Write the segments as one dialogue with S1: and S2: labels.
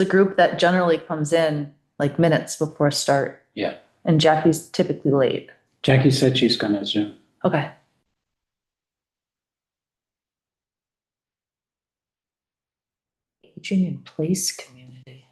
S1: the group that generally comes in like minutes before start.
S2: Yeah.
S1: And Jackie's typically late.
S2: Jackie said she's gonna Zoom.
S1: Okay. Aging in place community.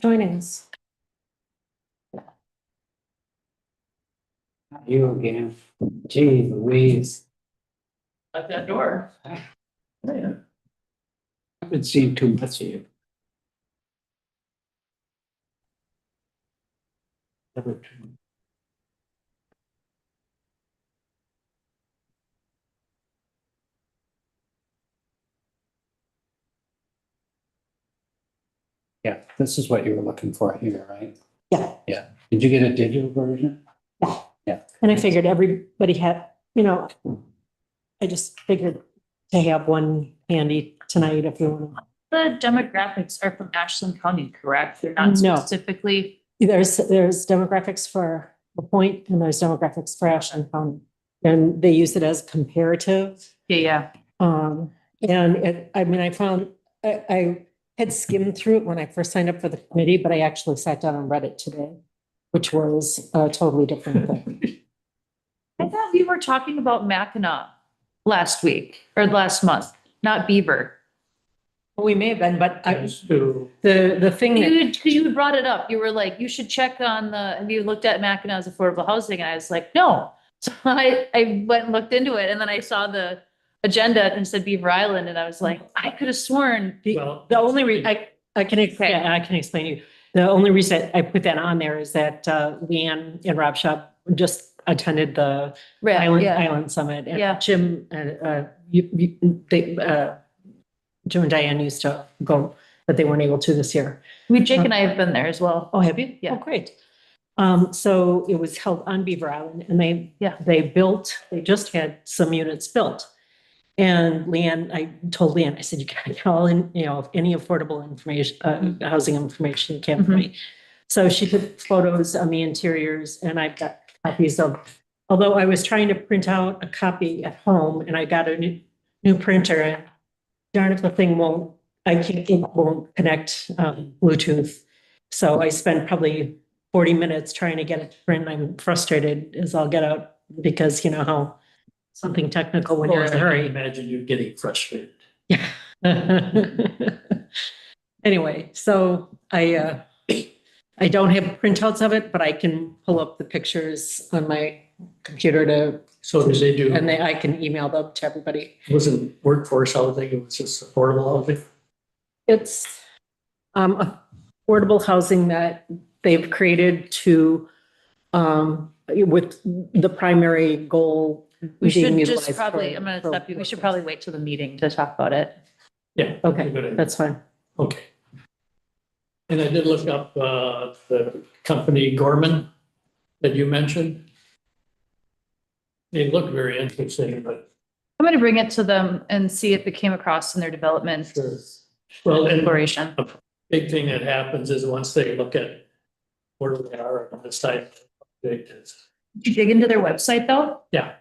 S3: Joining us.
S2: You again. Gee Louise.
S1: At that door.
S2: I haven't seen too much of you. Never too- Yeah, this is what you were looking for here, right?
S3: Yeah.
S2: Yeah. Did you get a digital version? Yeah.
S3: And I figured everybody had, I just figured to have one handy tonight if you want
S1: The demographics are from Ashland County, correct? They're not
S3: No.
S1: specifically.
S3: to. There's demographics for the point and there's demographics for Ashland County. And they use it as comparative.
S1: Yeah.
S3: And I found, I had skimmed through it when I first signed up for the committee, but I actually sat down and read it today, which was a totally different thing.
S1: I thought we were talking about Mackinac last week or last month, not Beaver.
S3: We may have been, but
S2: As to,
S3: the thing that.
S1: You brought it up. You were like, you should check on have you looked at Mackinac's affordable housing? And I was like, no. So I went and looked into it and then I saw the agenda and it said Beaver Island and I was like, I could have sworn.
S2: well,
S3: The only reason I can explain to you. The only reason I put that on there is that Leanne and Rob Shop just attended the Island Summit. And
S1: Yeah.
S3: Jim Jim and Diane used to go, but they weren't able to this year.
S1: Jake and I have been there as well.
S3: Oh, have you?
S1: Yeah.
S3: Oh, great. So it was held on Beaver Island and they just had some units built. And Leanne, I told Leanne, I said, you gotta call in, any affordable information, housing information you can for me. So she took photos on the interiors and I've got copies of, although I was trying to print out a copy at home and I got a new printer and darn if the thing won't connect Bluetooth. So I spent probably 40 minutes trying to get it to print. I'm frustrated as I'll get out because you know how something technical when you're in a hurry.
S4: Imagine you getting frustrated.
S3: Yeah. Anyway, so I don't have printouts of it, but I can pull up the pictures on my computer
S4: So did they do,
S3: I can email them to everybody.
S4: wasn't workforce housing, it was just affordable housing?
S3: It's affordable housing that they've created to with the primary goal.
S1: We should
S3: being
S1: just
S3: utilized
S1: probably,
S3: for-
S1: I'm gonna
S3: for
S1: stop you. We should
S3: workforce.
S1: probably wait till the meeting to talk about it.
S4: Yeah.
S3: Okay,
S4: good idea.
S3: that's fine.
S4: Okay. And I did look up the company Gorman that you mentioned. They look very interesting, but
S1: I'm gonna bring it to them and see if it came across in their development
S4: sure. Well, and
S1: exploration.
S4: a big thing that happens is once they look at where we are and decide how big it is.
S1: Did you dig into their website though?
S4: Yeah,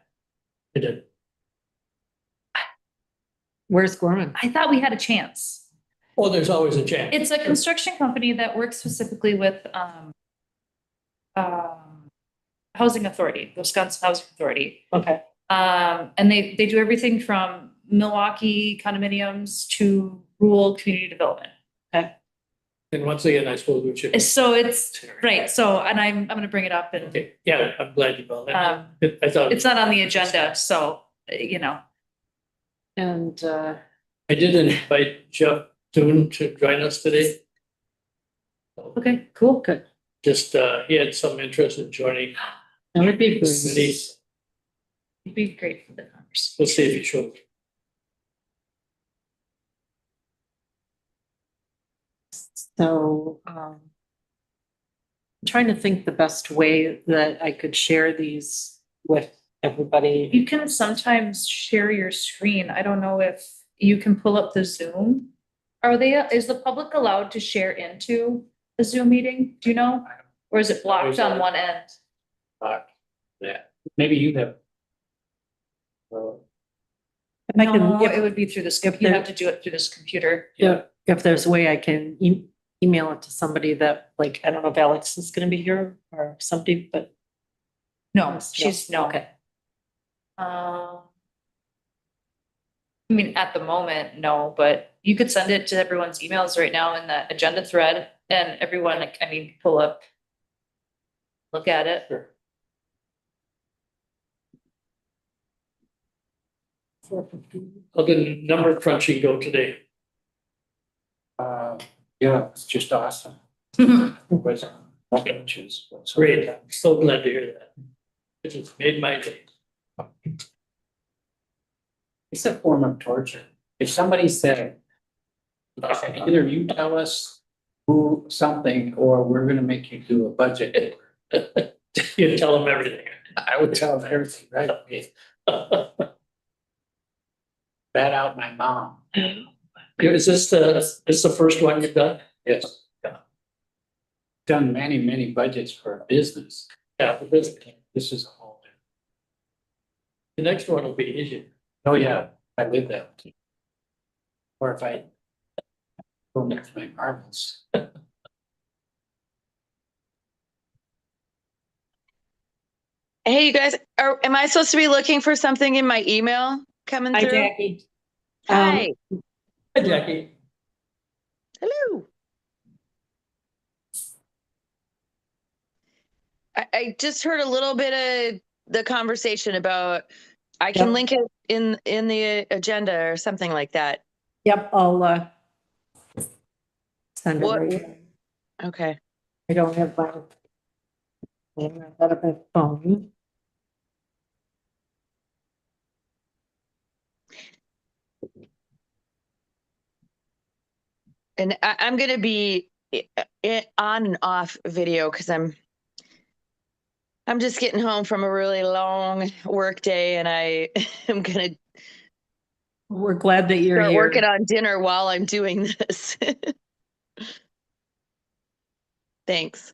S4: it did.
S3: Where's Gorman?
S1: I thought we had a chance.
S4: Well, there's always a chance.
S1: It's a construction company that works specifically with Housing Authority, Wisconsin Housing Authority.
S3: Okay.
S1: And they do everything from Milwaukee condominiums to rural community development.
S3: Okay.
S4: And once again, I suppose we should.
S1: So it's, right, so, and I'm gonna bring it up and,
S4: Okay, yeah, I'm glad you brought that.
S1: Um,
S4: I thought,
S1: it's not on the agenda, so, you know.
S3: And,
S4: I did invite Jeff Toon to join us today.
S1: Okay, cool.
S3: good.
S4: Just, he had some interest in joining
S3: That would be
S4: the
S3: good.
S4: committee.
S1: It'd be great for the conversation.
S4: We'll see if he shows.
S3: So, I'm trying to think the best way that I could share these with everybody.
S1: You can sometimes share your screen. I don't know if you can pull up the Zoom. Is the public allowed to share into a Zoom meeting? Do you know? Or is it blocked on one end?
S2: Yeah, maybe you have.
S3: I can-
S1: No, it would be through this, you
S3: there-
S1: have to do it through this computer.
S3: Yeah, if there's a way I can email it to somebody that, like, I don't know if Alex is gonna be here or somebody, but.
S1: No, she's, no.
S3: Okay.
S1: I mean, at the moment, no, but you could send it to everyone's emails right now in the agenda thread and everyone, like, I mean, pull up. Look at it.
S4: Sure. How did number crunching go today?
S2: Yeah, it's just awesome. Was inches.
S4: Great, I'm so glad to hear that. It just made my day.
S2: It's a form of torture. If somebody said, either you tell us who something, or we're gonna make you do a budget,
S4: You tell them everything.
S2: I would tell them everything, right? Bat out my mom.
S4: Is this the first one you've done?
S2: Yes.
S4: Yeah.
S2: Done many, many budgets for a business.
S4: Yeah, the business.
S2: This is a whole.
S4: The next one will be easy.
S2: Oh, yeah, I live that. Or if I go next my marbles.
S5: Hey, you guys, am I supposed to be looking for something in my email coming
S3: Hi,
S5: through?
S3: Jackie.
S5: Hi,
S4: Hi, Jackie.
S5: hello. I just heard a little bit of the conversation about, I can
S3: Yep.
S5: link it in the agenda or something like that.
S3: Yep, I'll, send it
S5: What-
S3: right.
S5: Okay.
S3: I don't have my. I don't have that on my phone.
S5: And I'm gonna be on and off video because I'm just getting home from a really long work day and I am gonna
S3: We're glad that you're
S5: start
S3: here.
S5: working on dinner while I'm doing this. Thanks.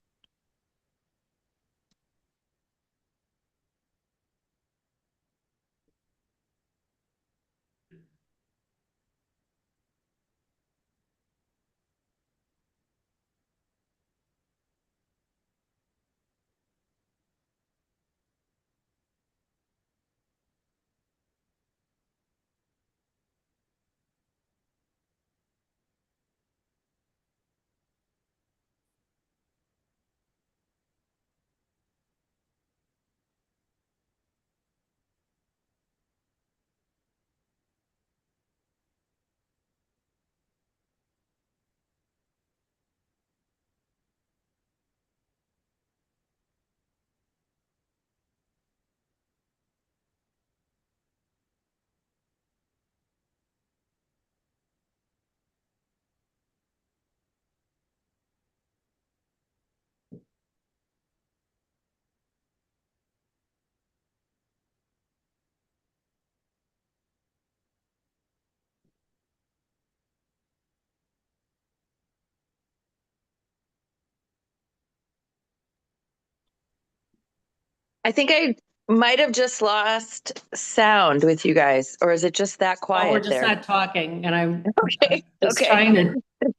S5: I think I might have just lost sound with you guys, or is it just that
S3: Oh, we're
S5: quiet
S3: just
S5: there?
S3: not talking and I'm
S5: Okay,
S3: just
S5: okay.
S3: trying to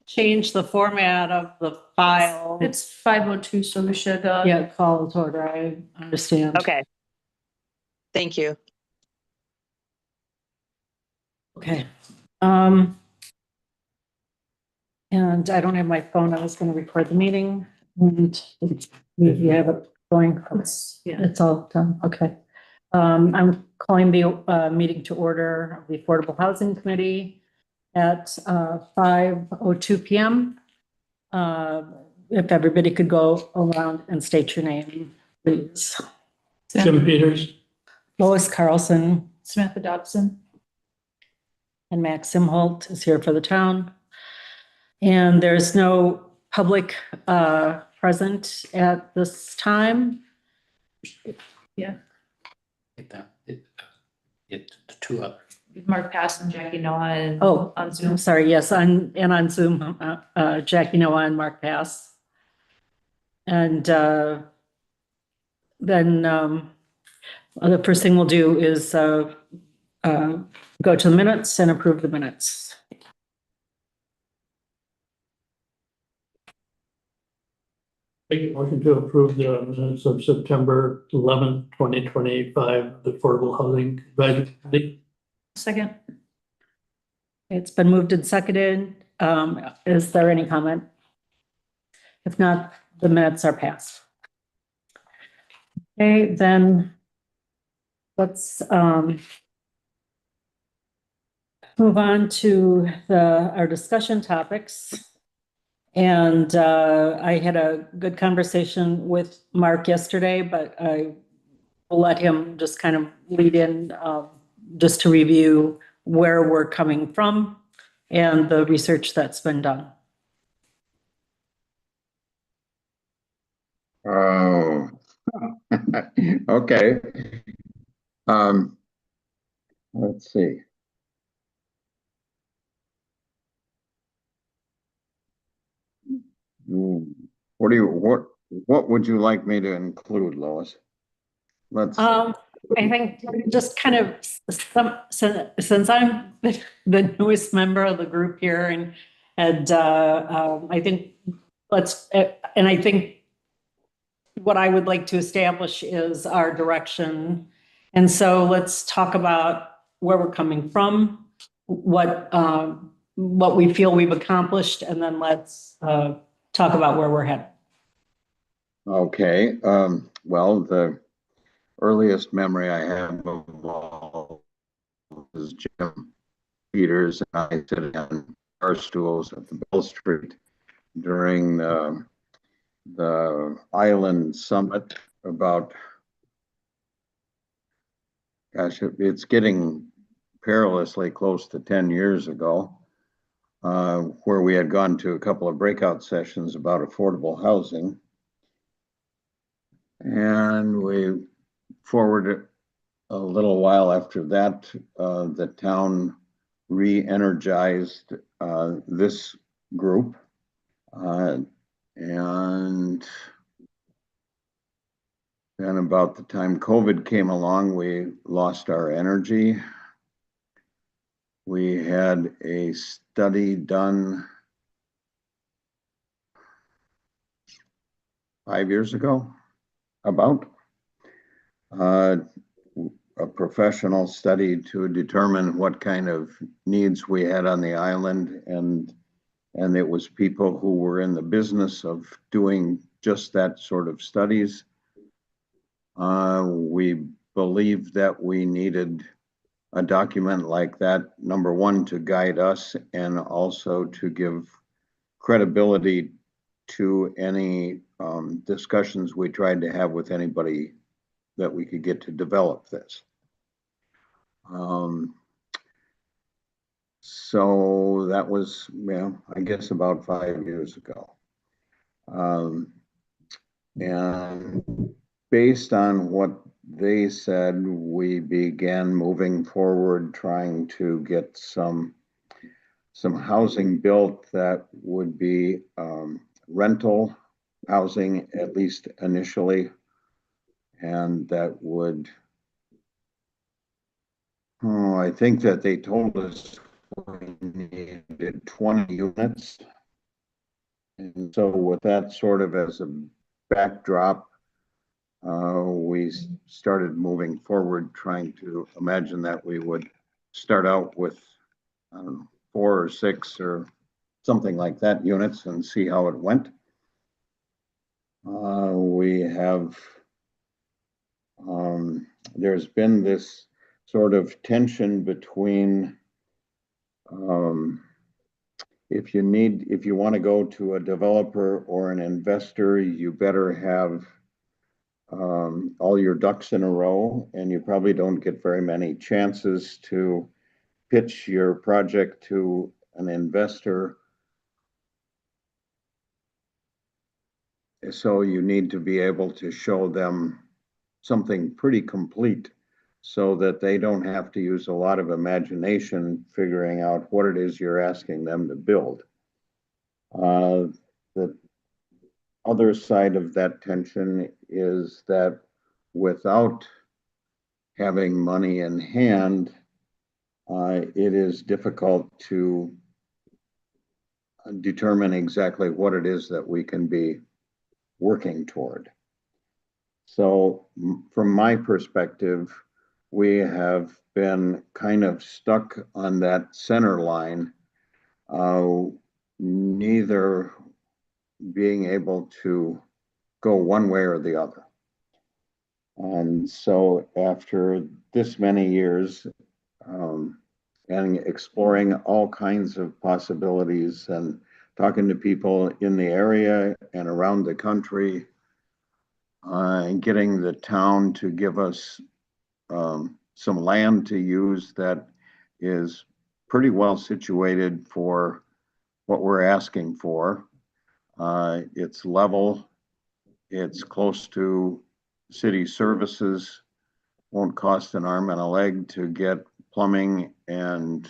S3: change the format of the file.
S1: It's 5:02, so we should,
S3: Yeah, call to order. I understand.
S5: Okay. Thank you.
S3: Okay. And I don't have my phone. I was going to record the meeting and you have it going.
S1: Yeah.
S3: It's all done. Okay. I'm calling the meeting to order of the Affordable Housing Committee at 5:02 PM. If everybody could go around and state your name, please.
S4: Jim Peters.
S3: Lois Carlson
S1: Samantha Dobson.
S3: and Max Simholt is here for the town. And there's no public present at this time.
S2: Get that, it, the two other.
S1: Mark Pass and Jackie Noah and
S3: Oh,
S1: on
S3: I'm
S1: Zoom.
S3: sorry, yes, on Zoom, Jackie Noah and Mark Pass. And then the first thing we'll do is go to the minutes and approve the minutes.
S4: Make a motion to approve the minutes of September 11th, 2025, the Affordable Housing Advisory Committee.
S1: Second.
S3: It's been moved and seconded. Is there any comment? If not, the minutes are passed. Okay, then let's move on to our discussion topics. And I had a good conversation with Mark yesterday, but I will let him just kind of lead in just to review where we're coming from and the research that's been done.
S6: Oh, okay. Let's see. What would you like me to include, Lois? Let's,
S3: I think just kind of since I'm the newest member of the group here and I think and I think what I would like to establish is our direction. And so let's talk about where we're coming from, what we feel we've accomplished, and then let's talk about where we're headed.
S6: okay. Well, the earliest memory I have of all is Jim Peters and I sitting on bar stools at the Bell Street during the Island Summit about, gosh, it's getting perilously close to 10 years ago, where we had gone to a couple of breakout sessions about affordable housing. And we forwarded a little while after that, the town re-energized this group. And then about the time COVID came along, we lost our energy. We had a study done 5 years ago about a professional study to determine what kind of needs we had on the island, and it was people who were in the business of doing just that sort of studies. We believed that we needed a document like that, number one, to guide us and also to give credibility to any discussions we tried to have with anybody that we could get to develop this. So that was, I guess about 5 years ago. And based on what they said, we began moving forward, trying to get some housing built that would be rental housing, at least initially, and that would, I think that they told us we needed 20 units. And so with that sort of as a backdrop, we started moving forward, trying to imagine that we would start out with, I don't know, 4 or 6 or something like that, units, and see how it went. We have, there's been this sort of tension between, if you want to go to a developer or an investor, you better have all your ducks in a row, and you probably don't get very many chances to pitch your project to an investor. So you need to be able to show them something pretty complete so that they don't have to use a lot of imagination figuring out what it is you're asking them to build. The other side of that tension is that without having money in hand, it is difficult to determine exactly what it is that we can be working toward. So from my perspective, we have been kind of stuck on that center line, neither being able to go one way or the other. And so after this many years, and exploring all kinds of possibilities and talking to people in the area and around the country, and getting the town to give us some land to use that is pretty well situated for what we're asking for. It's level, it's close to city services, won't cost an arm and a leg to get plumbing and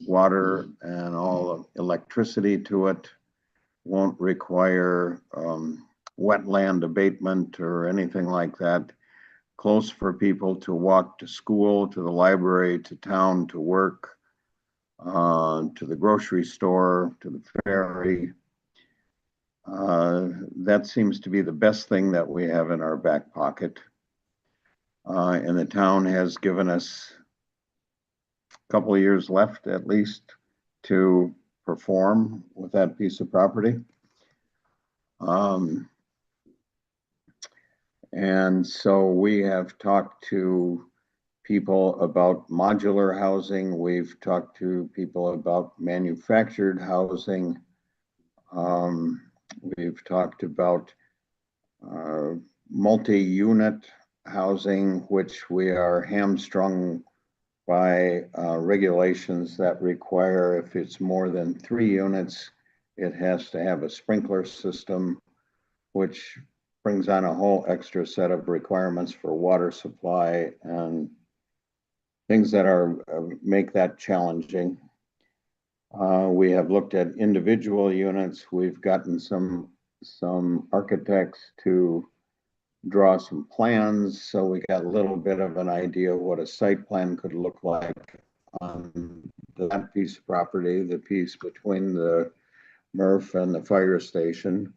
S6: water and all electricity to it, won't require wetland abatement or anything like that. Close for people to walk to school, to the library, to town, to work, to the grocery store, to the ferry. That seems to be the best thing that we have in our back pocket. And the town has given us a couple of years left at least to perform with that piece of property. And so we have talked to people about modular housing. We've talked to people about manufactured housing. We've talked about multi-unit housing, which we are hamstrung by regulations that require, if it's more than 3 units, it has to have a sprinkler system, which brings on a whole extra set of requirements for water supply and things that are make that challenging. We have looked at individual units. We've gotten some architects to draw some plans, so we got a little bit of an idea of what a site plan could look like on that piece of property, the piece between the MRF and the fire station.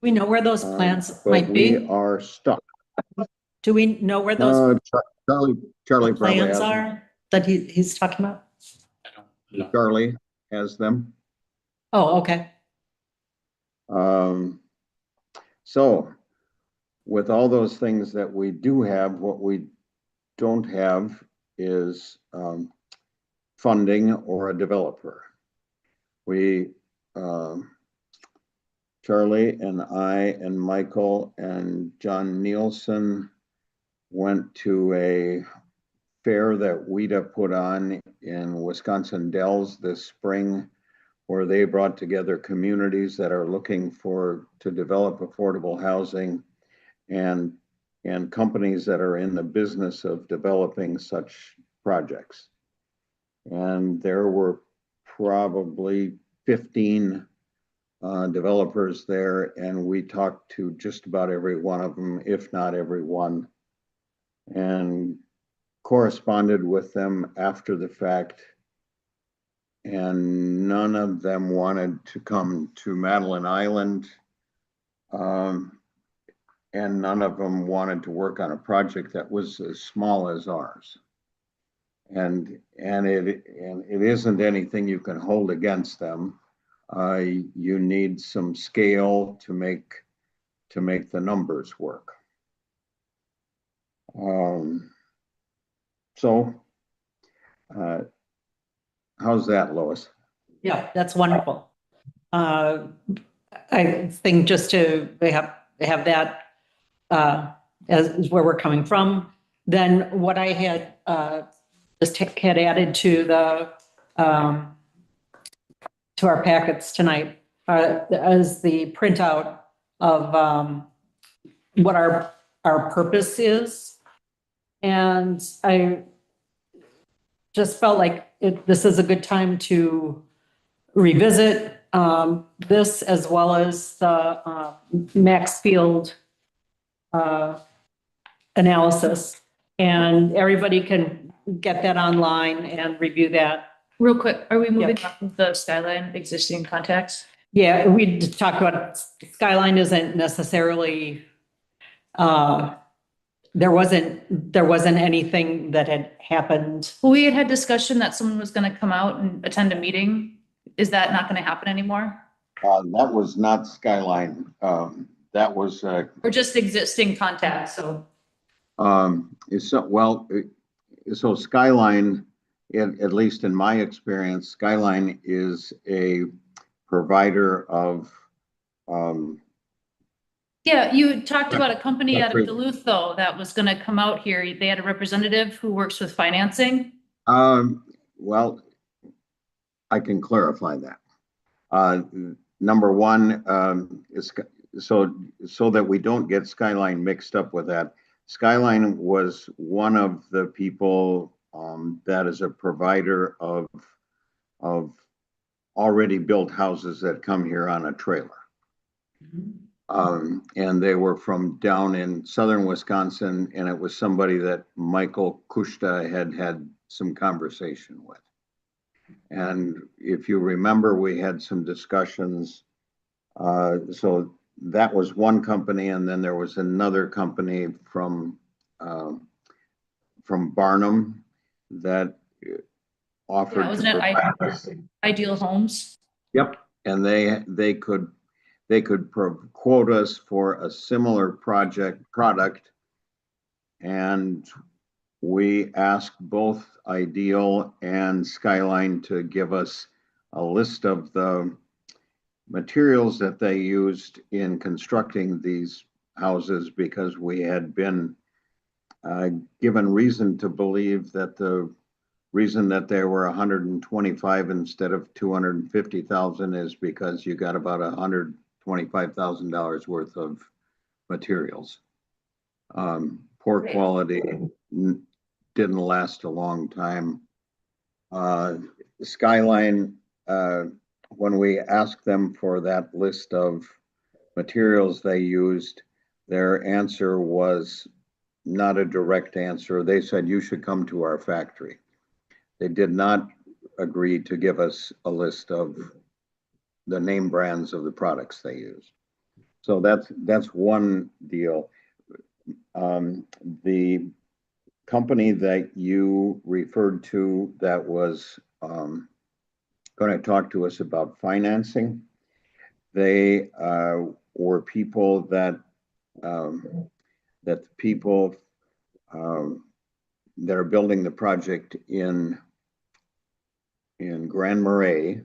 S3: We know where those plans
S6: But
S3: might
S6: we
S3: be?
S6: are stuck.
S3: Do we know where those
S6: Charlie probably
S3: plans
S6: has them.
S3: are that he's talking about?
S6: Charlie has them.
S3: Oh, okay.
S6: So with all those things that we do have, what we don't have is funding or a developer. We, Charlie and I and Michael and John Nielsen went to a fair that WIDA put on in Wisconsin Dells this spring, where they brought together communities that are looking to develop affordable housing and companies that are in the business of developing such projects. And there were probably 15 developers there, and we talked to just about every one of them, if not every one, and corresponded with them after the fact. And none of them wanted to come to Madeline Island. And none of them wanted to work on a project that was as small as ours. And it isn't anything you can hold against them. You need some scale to make the numbers work. So, how's that, Lois?
S3: Yeah, that's wonderful. I think just to have that as where we're coming from. Then what I had just had added to the to our packets tonight as the printout of what our purpose is. And I just felt like this is a good time to revisit this as well as the Maxfield analysis. And everybody can get that online and review that.
S1: Real quick, are we moving off of the Skyline existing contacts?
S3: Yeah, we talked about Skyline isn't necessarily, there wasn't anything that had happened.
S1: Well, we had discussion that someone was gonna come out and attend a meeting. Is that not gonna happen anymore?
S6: That was not Skyline. That was,
S1: Or just existing contacts, so.
S6: so Skyline, at least in my experience, Skyline is a provider of,
S1: Yeah, you talked about a company out of
S6: Great.
S1: Duluth, though, that was gonna come out here. They had a representative who works with financing.
S6: well, I can clarify that. Number one, is so that we don't get Skyline mixed up with that. Skyline was one of the people that is a provider of already built houses that come here on a trailer. And they were from down in southern Wisconsin, and it was somebody that Michael Kushta had some conversation with. And if you remember, we had some discussions. So that was one company, and then there was another company from Barnum that offered.
S1: Yeah, wasn't it Ideal Homes?
S6: Yep, and they could quote us for a similar product, and we asked both Ideal and Skyline to give us a list of the materials that they used in constructing these houses, because we had been given reason to believe that the reason that there were 125 instead of 250,000 is because you got about $125,000 worth of materials. Poor quality, didn't last a long time. Skyline, when we asked them for that list of materials they used, their answer was not a direct answer. They said, you should come to our factory. They did not agree to give us a list of the name brands of the products they used. So that's one deal. The company that you referred to that was going to talk to us about financing, they were people that that are building the project in Grand Marais.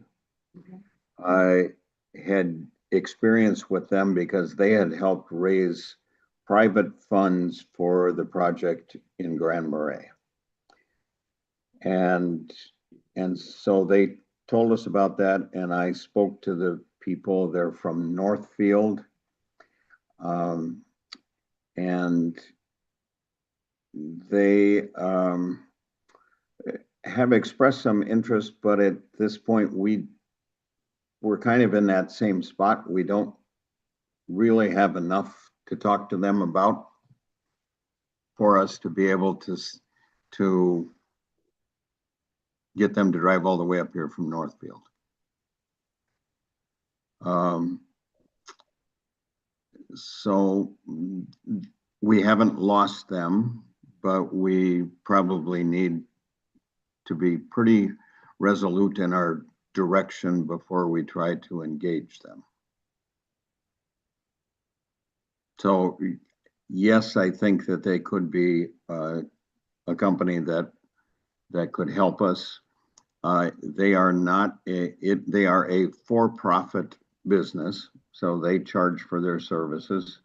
S6: I had experience with them because they had helped raise private funds for the project in Grand Marais. And so they told us about that, and I spoke to the people. They're from Northfield. And they have expressed some interest, but at this point we're kind of in that same spot. We don't really have enough to talk to them about for us to be able to get them to drive all the way up here from Northfield. So we haven't lost them, but we probably need to be pretty resolute in our direction before we try to engage them. So yes, I think that they could be a company that could help us. They are not they are a for-profit business, so they charge for their services,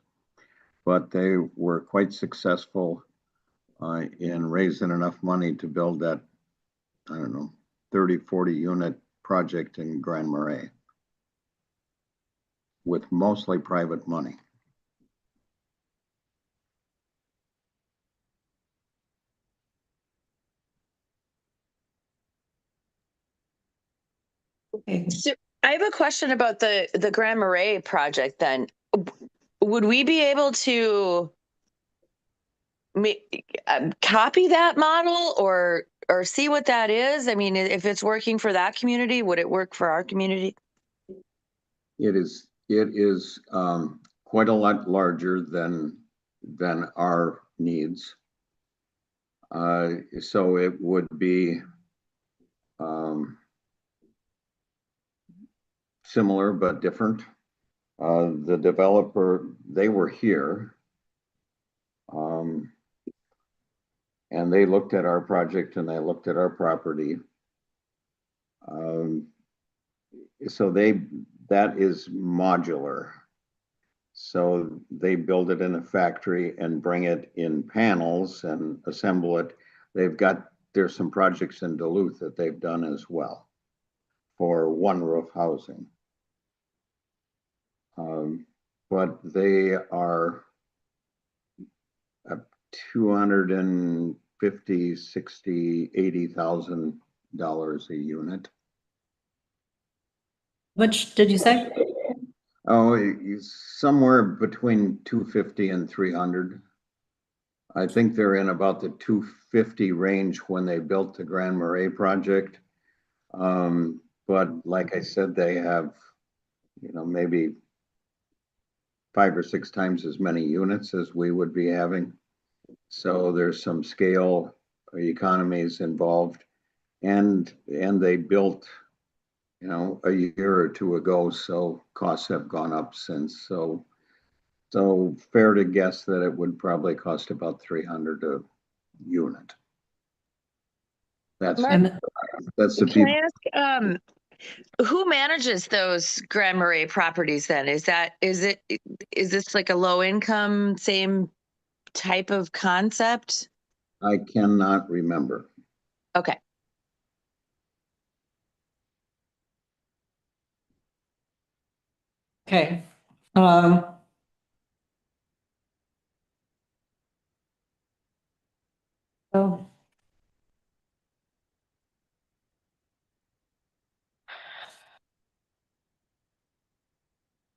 S6: but they were quite successful in raising enough money to build that, I don't know, 30, 40 unit project in Grand Marais with mostly private money.
S3: Okay.
S5: So I have a question about the Grand Marais project then. Would we be able to copy that model or see what that is? I mean, if it's working for that community, would it work for our community?
S6: It is quite a lot larger than our needs. So it would be similar but different. The developer, they were here. And they looked at our project and they looked at our property. So that is modular. So they build it in a factory and bring it in panels and assemble it. There's some projects in Duluth that they've done as well for one roof housing. But they are $250,000, $60,000, $80,000 a unit.
S3: Which did you say?
S6: Oh, somewhere between 250 and 300. I think they're in about the 250 range when they built the Grand Marais project. But like I said, they have, maybe 5 or 6 times as many units as we would be having. So there's some scale economies involved, and they built, a year or two ago, so costs have gone up since. So fair to guess that it would probably cost about $300 a unit. That's the
S5: Can
S6: people.
S5: I ask, who manages those Grand Marais properties then? Is this like a low income, same type of concept?
S6: I cannot remember.
S5: Okay.
S3: Okay. So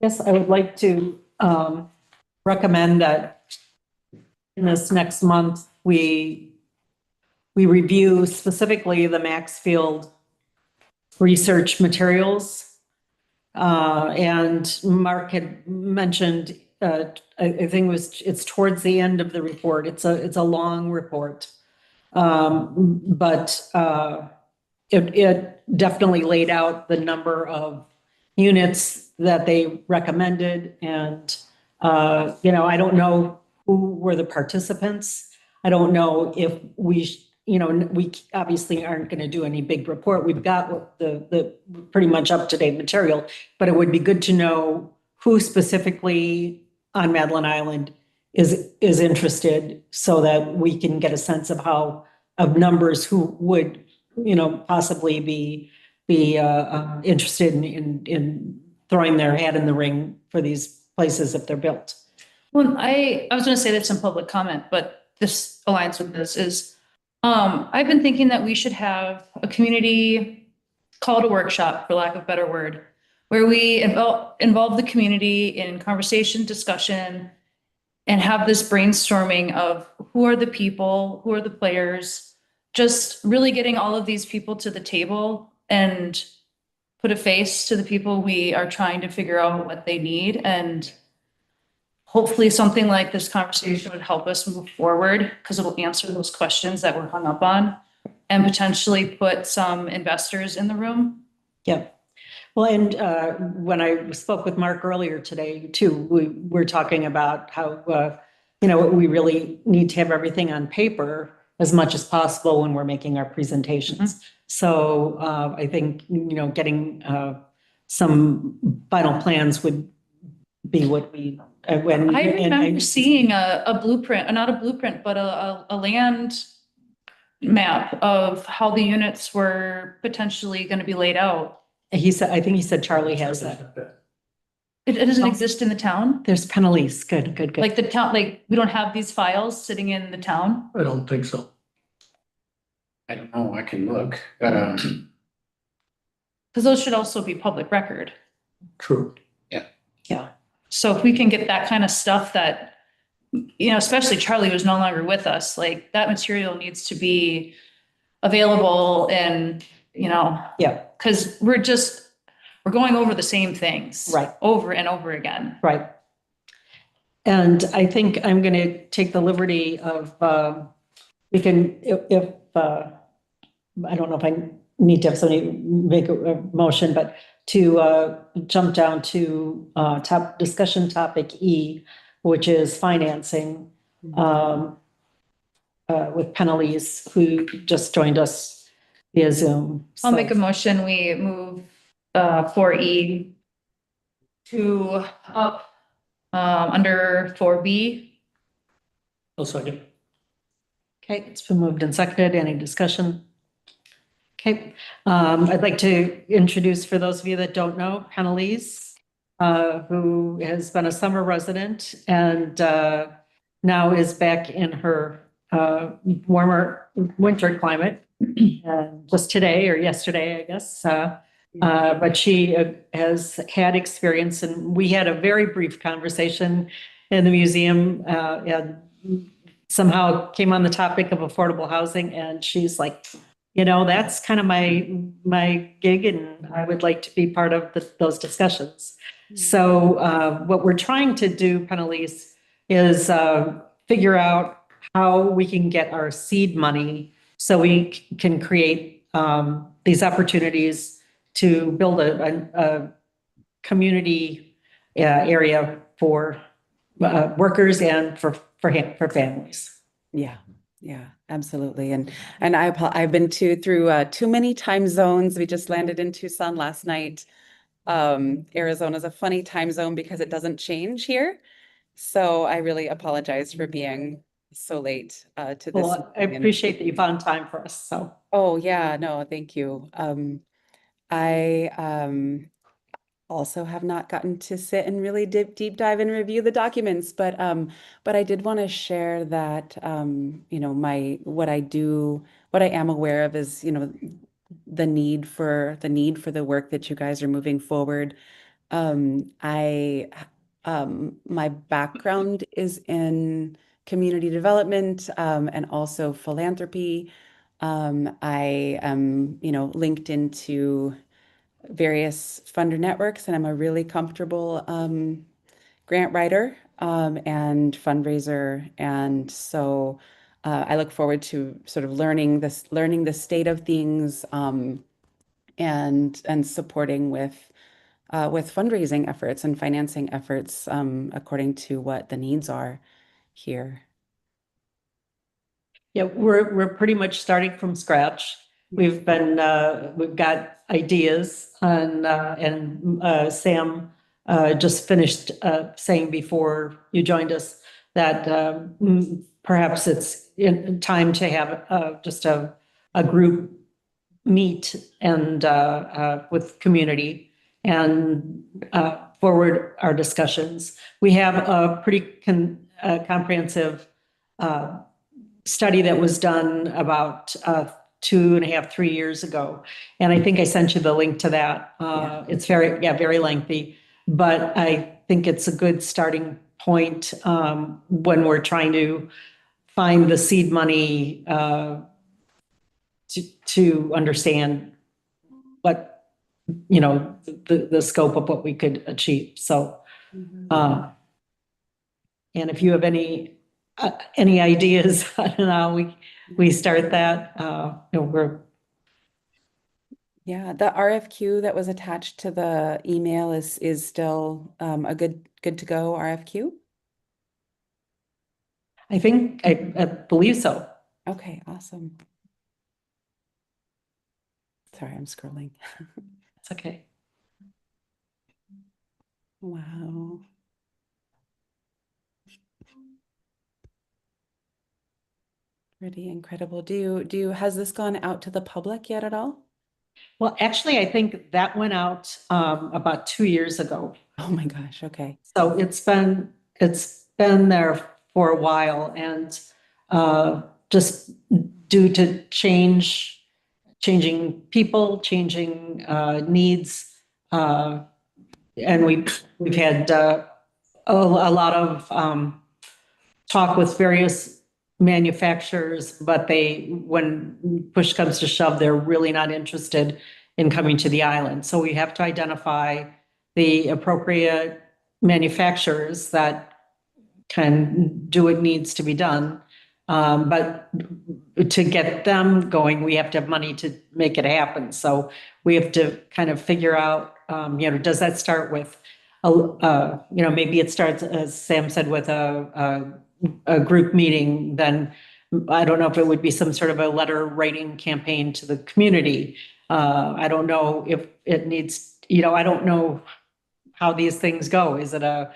S3: yes, I would like to recommend that in this next month, we review specifically the Maxfield research materials. And Mark had mentioned, I think it's towards the end of the report. It's a long report. But it definitely laid out the number of units that they recommended. And, I don't know who were the participants. I don't know if we obviously aren't going to do any big report. We've got the pretty much up-to-date material, but it would be good to know who specifically on Madeline Island is interested, so that we can get a sense of numbers who would, possibly be interested in throwing their hat in the ring for these places if they're built.
S1: Well, I was going to say this in public comment, but this aligns with this is, I've been thinking that we should have a community call to workshop, for lack of a better word, where we involve the community in conversation, discussion, and have this brainstorming of who are the people, who are the players, just really getting all of these people to the table and put a face to the people we are trying to figure out what they need. And hopefully something like this conversation would help us move forward, because it'll answer those questions that we're hung up on. and potentially put some investors in the room.
S3: Yeah. Well, and when I spoke with Mark earlier today too, we were talking about how, we really need to have everything on paper as much as possible when we're making our presentations. So I think, getting some final plans would be what we, when.
S1: I
S3: and
S1: remember seeing a blueprint, not a blueprint, but a land map of how the units were potentially going to be laid out.
S3: He said, I think he said Charlie has that.
S1: It doesn't exist in the town?
S3: There's Penelese. Good, good, good.
S1: Like the town, like we don't have these files sitting in the town?
S4: I don't think so.
S2: I don't know, I can look.
S1: Because those should also be public record.
S4: True.
S1: So if we can get that kind of stuff that, especially Charlie was no longer with us, like that material needs to be available and,
S3: Yeah,
S1: because we're going over the same things.
S3: Right.
S1: Over and over again.
S3: right. And I think I'm going to take the liberty of, we can, if I don't know if I need to have somebody make a motion, but to jump down to top discussion topic E, which is financing with Penelese, who just joined us via Zoom.
S1: I'll make a
S3: So-
S1: motion, we move 4E to up under 4B.
S4: A second.
S3: Okay, it's been moved and seconded. Any discussion? Okay, I'd like to introduce, for those of you that don't know, Penelese, who has been a summer resident and now is back in her warmer winter climate. Just today or yesterday, I guess. But she has had experience, and we had a very brief conversation in the museum and somehow came on the topic of affordable housing, and she's like, that's kind of my gig, and I would like to be part of those discussions. So what we're trying to do, Penelese, is figure out how we can get our seed money so we can create these opportunities to build a community area for workers and for families.
S7: Yeah, absolutely. And I've been through too many time zones. We just landed in Tucson last night. Arizona is a funny time zone because it doesn't change here. So I really apologize for being so late to this.
S3: Well, I appreciate that you found time for us, so.
S7: Oh, yeah, no, thank you. I also have not gotten to sit and really deep dive and review the documents, but I did want to share that what I am aware of is the need for the work that you guys are moving forward. My background is in community development and also philanthropy. I am linked into various funder networks, and I'm a really comfortable grant writer and fundraiser. And so I look forward to sort of learning the state of things and supporting with fundraising efforts and financing efforts according to what the needs are here.
S3: Yeah, we're pretty much starting from scratch. We've got ideas and Sam just finished saying before you joined us that perhaps it's time to have just a group meet and with community and forward our discussions. We have a pretty comprehensive study that was done about 2.5, 3 years ago. And I think I sent you the link to that. It's very lengthy, but I think it's a good starting point when we're trying to find the seed money to understand what, the scope of what we could achieve. So, and if you have any any ideas on how we start that? We're,
S7: Yeah, the RFQ that was attached to the email is still a good to go RFQ.
S3: I think, I believe so.
S7: Okay, awesome. Sorry, I'm scrolling.
S3: It's okay.
S7: Wow. Pretty incredible. Has this gone out to the public yet at all?
S3: Well, actually, I think that went out about 2 years ago.
S7: Oh my gosh, okay.
S3: So it's been there for a while, and just due to changing people, changing needs, and we've had a lot of talk with various manufacturers, but when push comes to shove, they're really not interested in coming to the island. So we have to identify the appropriate manufacturers that can do what needs to be done. But to get them going, we have to have money to make it happen. So we have to kind of figure out, does that start with, maybe it starts, as Sam said, with a group meeting, then I don't know if it would be some sort of a letter writing campaign to the community. I don't know if it needs, I don't know how these things go. Is it a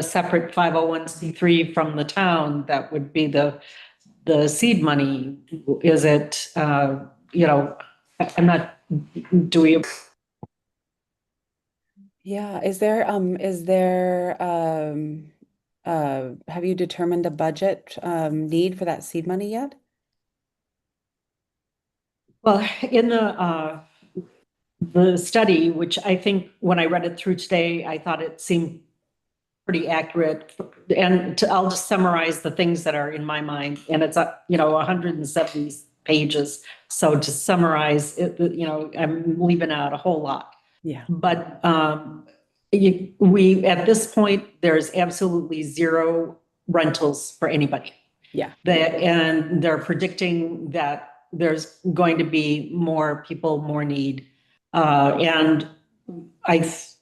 S3: separate 501c3 from the town that would be the seed money? Is it, I'm not, do we?
S7: Yeah, have you determined a budget need for that seed money yet?
S3: Well, in the study, which I think when I read it through today, I thought it seemed pretty accurate. And I'll just summarize the things that are in my mind. And it's 170 pages. So to summarize it, I'm leaving out a whole lot.
S7: Yeah.
S3: But we at this point, there's absolutely zero rentals for anybody.
S7: Yeah.
S3: And they're predicting that there's going to be more people, more need. And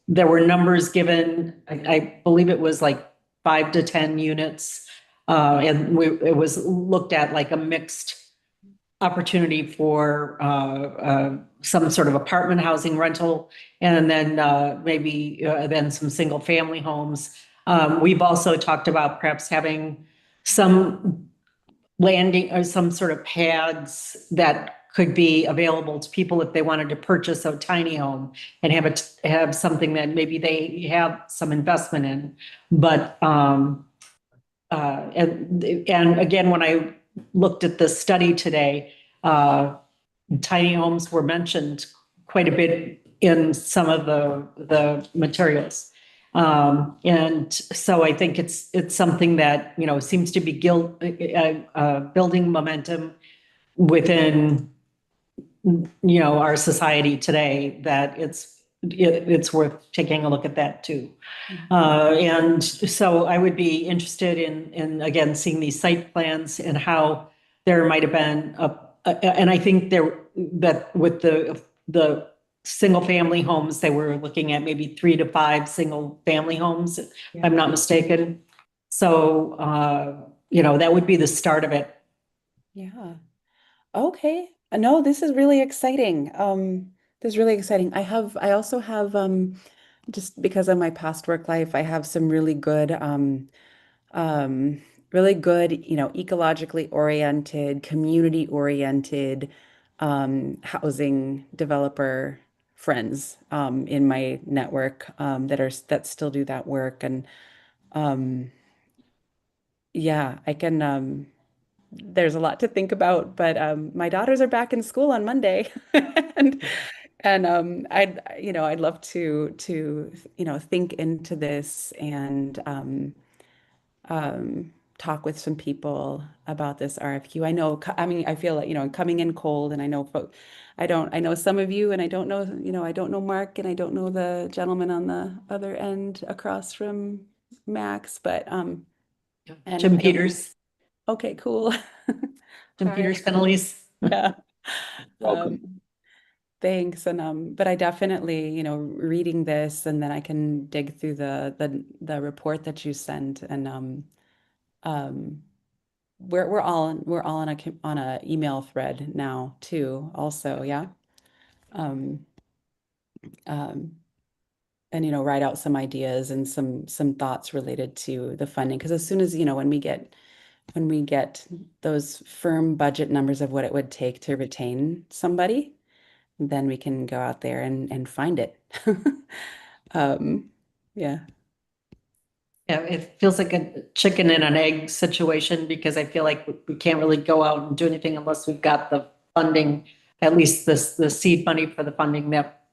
S3: there were numbers given, I believe it was like 5 to 10 units. And it was looked at like a mixed opportunity for some sort of apartment housing rental, and then maybe then some single family homes. We've also talked about perhaps having some landing or some sort of pads that could be available to people if they wanted to purchase a tiny home and have something that maybe they have some investment in. But and again, when I looked at the study today, tiny homes were mentioned quite a bit in some of the materials. And so I think it's something that, seems to be building momentum within, our society today, that it's worth taking a look at that too. And so I would be interested in again, seeing these site plans and how there might have been and I think that with the single family homes, they were looking at maybe 3 to 5 single family homes, if I'm not mistaken. So, that would be the start of it.
S7: Yeah. Okay. No, this is really exciting. This is really exciting. I also have, just because of my past work life, I have some really good, ecologically oriented, community oriented, housing developer friends, in my network, that still do that work. And, yeah, there's a lot to think about, but my daughters are back in school on Monday, and I'd love to think into this and talk with some people about this RFQ. I feel like coming in cold, and I know I know some of you, and I don't know Mark, and I don't know the gentleman on the other end across from Max, but And
S3: Jim
S7: I don't-
S3: Peters,
S7: Okay, cool.
S3: Jim
S7: Hi.
S3: Peters, Penalise.
S7: Yeah.
S6: Welcome.
S7: Thanks. And but I definitely, reading this, and then I can dig through the report that you sent, and um we're all on a email thread now too, also, yeah. Um um and write out some ideas and some thoughts related to the funding, because as soon as, when we get those firm budget numbers of what it would take to retain somebody, then we can go out there and find it. Yeah.
S3: Yeah, it feels like a chicken and an egg situation, because I feel like we can't really go out and do anything unless we've got the funding, at least the seed money for the funding that,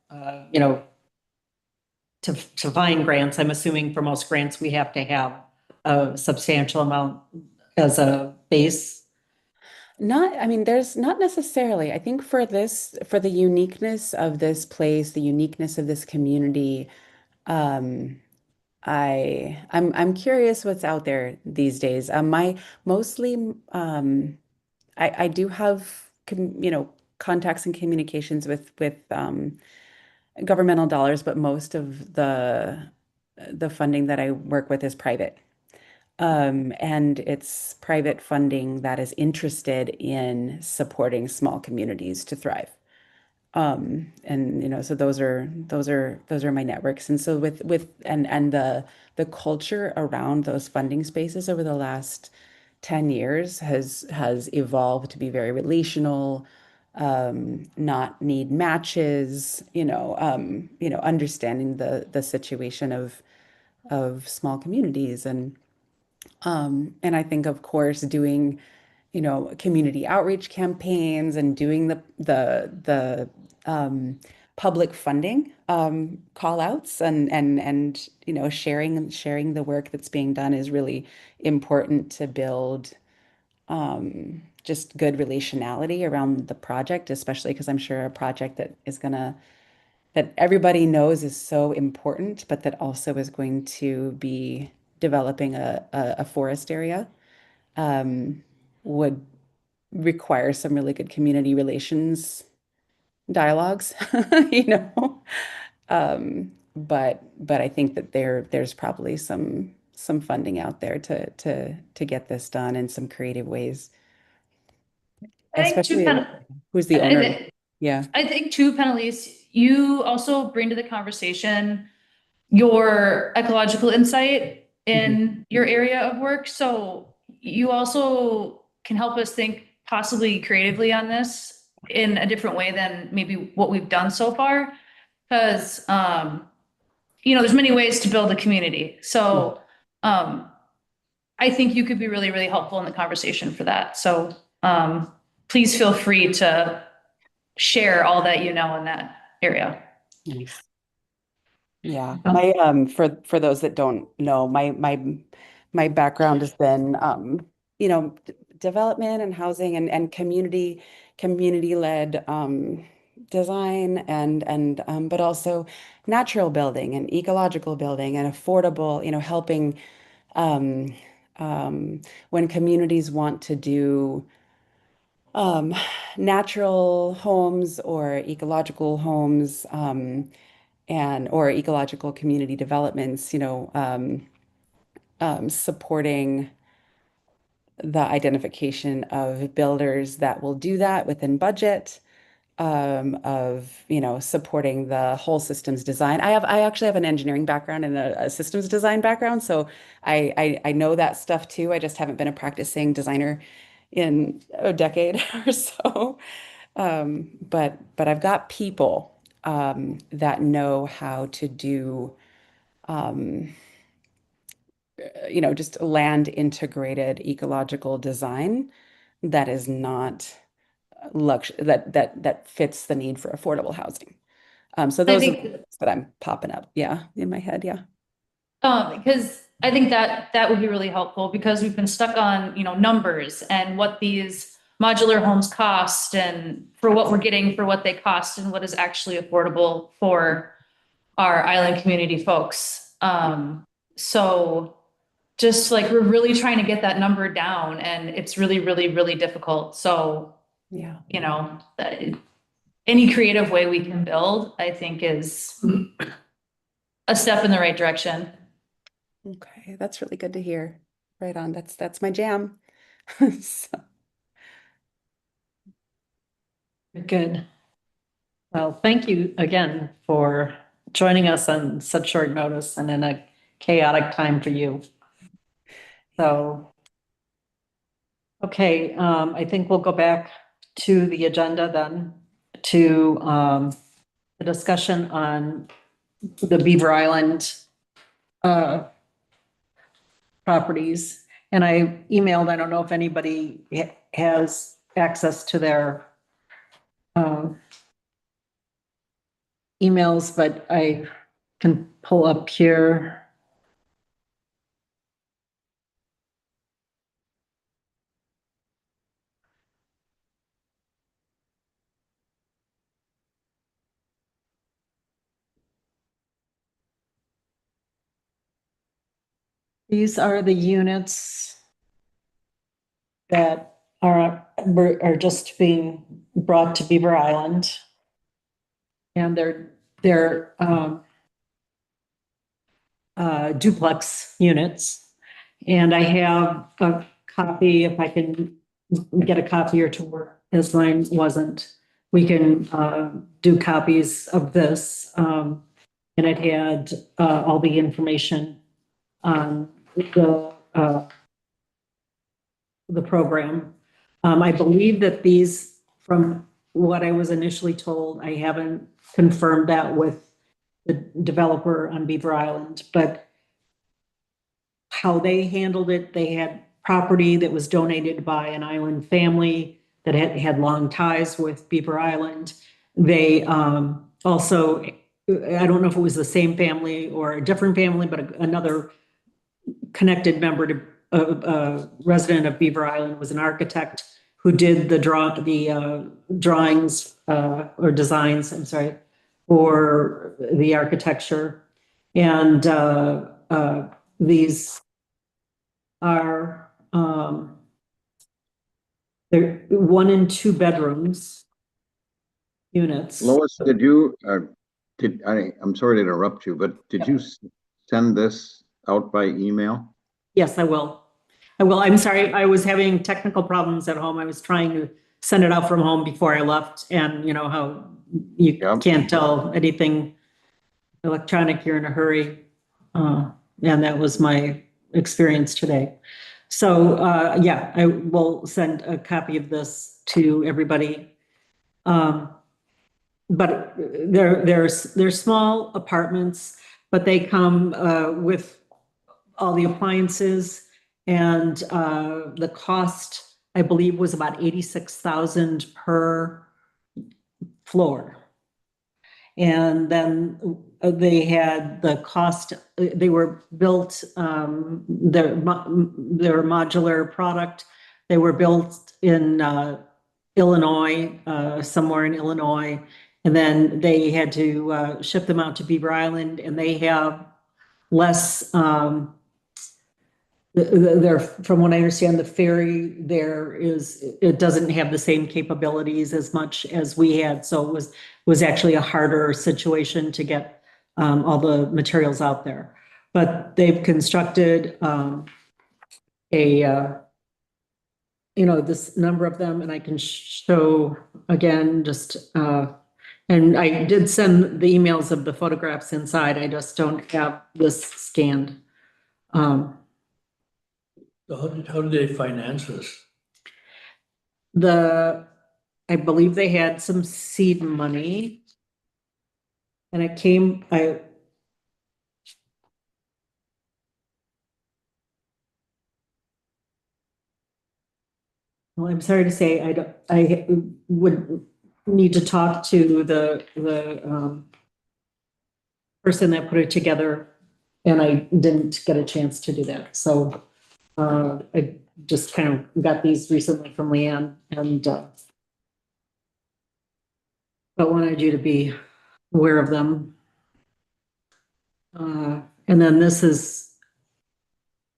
S3: to find grants. I'm assuming for most grants, we have to have a substantial amount as a base.
S7: I mean, there's not necessarily. I think for the uniqueness of this place, the uniqueness of this community, um, I'm curious what's out there these days. My mostly, I do have contacts and communications with governmental dollars, but most of the funding that I work with is private. And it's private funding that is interested in supporting small communities to thrive. And so those are my networks. And so and the culture around those funding spaces over the last 10 years has evolved to be very relational, not need matches, understanding the situation of small communities. And I think, of course, doing, community outreach campaigns and doing the public funding call outs and sharing the work that's being done is really important to build just good relationality around the project, especially because I'm sure a project that everybody knows is so important, but that also is going to be developing a forest area, would require some really good community relations dialogues, you know. But I think that there's probably some funding out there to get this done in some creative ways,
S1: I think too,
S7: especially who's the
S1: I
S7: owner.
S1: think,
S7: Yeah.
S1: I think too, Penalise, you also bring to the conversation your ecological insight in your area of work. So you also can help us think possibly creatively on this in a different way than maybe what we've done so far. Because, there's many ways to build a community. So, I think you could be really, really helpful in the conversation for that. So, please feel free to share all that you know in that area.
S7: Nice. Yeah, my for those that don't know, my background has been development and housing and community led design and but also natural building and ecological building and affordable, helping um when communities want to do um natural homes or ecological homes, and or ecological community developments, supporting the identification of builders that will do that within budget, of supporting the whole systems design. I actually have an engineering background and a systems design background, so I know that stuff too. I just haven't been a practicing designer in a decade or so. But I've got people that know how to do, um, just land integrated ecological design that is not that fits the need for affordable housing. So
S1: I
S7: those are
S1: think,
S7: the things that I'm popping up, yeah, in my head, yeah.
S1: because I think that would be really helpful because we've been stuck on, numbers and what these modular homes cost and for what we're getting for what they cost and what is actually affordable for our island community folks. So just like, we're really trying to get that number down and it's really, really, really difficult. So,
S7: Yeah.
S1: you know, any creative way we can build, I think is a step in the right direction.
S7: Okay, that's really good to hear. Right on. That's my jam. So,
S3: Good. Well, thank you again for joining us on such short notice and in a chaotic time for you. So, okay, I think we'll go back to the agenda then to the discussion on the Beaver Island properties. And I emailed, I don't know if anybody has access to their emails, but I can pull up here. These are the units that are just being brought to Beaver Island. And they're duplex units. And I have a copy, if I can get a copy or two work, as mine wasn't. We can do copies of this. And it had all the information on the program. I believe that these, from what I was initially told, I haven't confirmed that with the developer on Beaver Island, but how they handled it, they had property that was donated by an island family that had long ties with Beaver Island. They also, I don't know if it was the same family or a different family, but another connected member to a resident of Beaver Island was an architect who did the drawings or designs, I'm sorry, for the architecture. And these are they're 1 and 2 bedrooms units.
S6: Lois, I'm sorry to interrupt you, but did you send this out by email?
S3: Yes, I will. I'm sorry, I was having technical problems at home. I was trying to send it out from home before I left, and you know how you can't tell anything electronic, you're in a hurry. And that was my experience today. So, yeah, I will send a copy of this to everybody. But they're small apartments, but they come with all the appliances, and the cost, I believe, was about 86,000 per floor. And then they had the cost, they were built, they're modular product. They were built in Illinois, somewhere in Illinois. And then they had to ship them out to Beaver Island, and they have less, they're, from what I understand, the ferry it doesn't have the same capabilities as much as we had. So it was actually a harder situation to get all the materials out there. But they've constructed this number of them, and I can show again, just, and I did send the emails of the photographs inside. I just don't have this scanned.
S4: So how did they finance this?
S3: I believe they had some seed money. And it came, well, I'm sorry to say, I would need to talk to the person that put it together, and I didn't get a chance to do that. So I just kind of got these recently from Leanne, and but wanted you to be aware of them. And then this is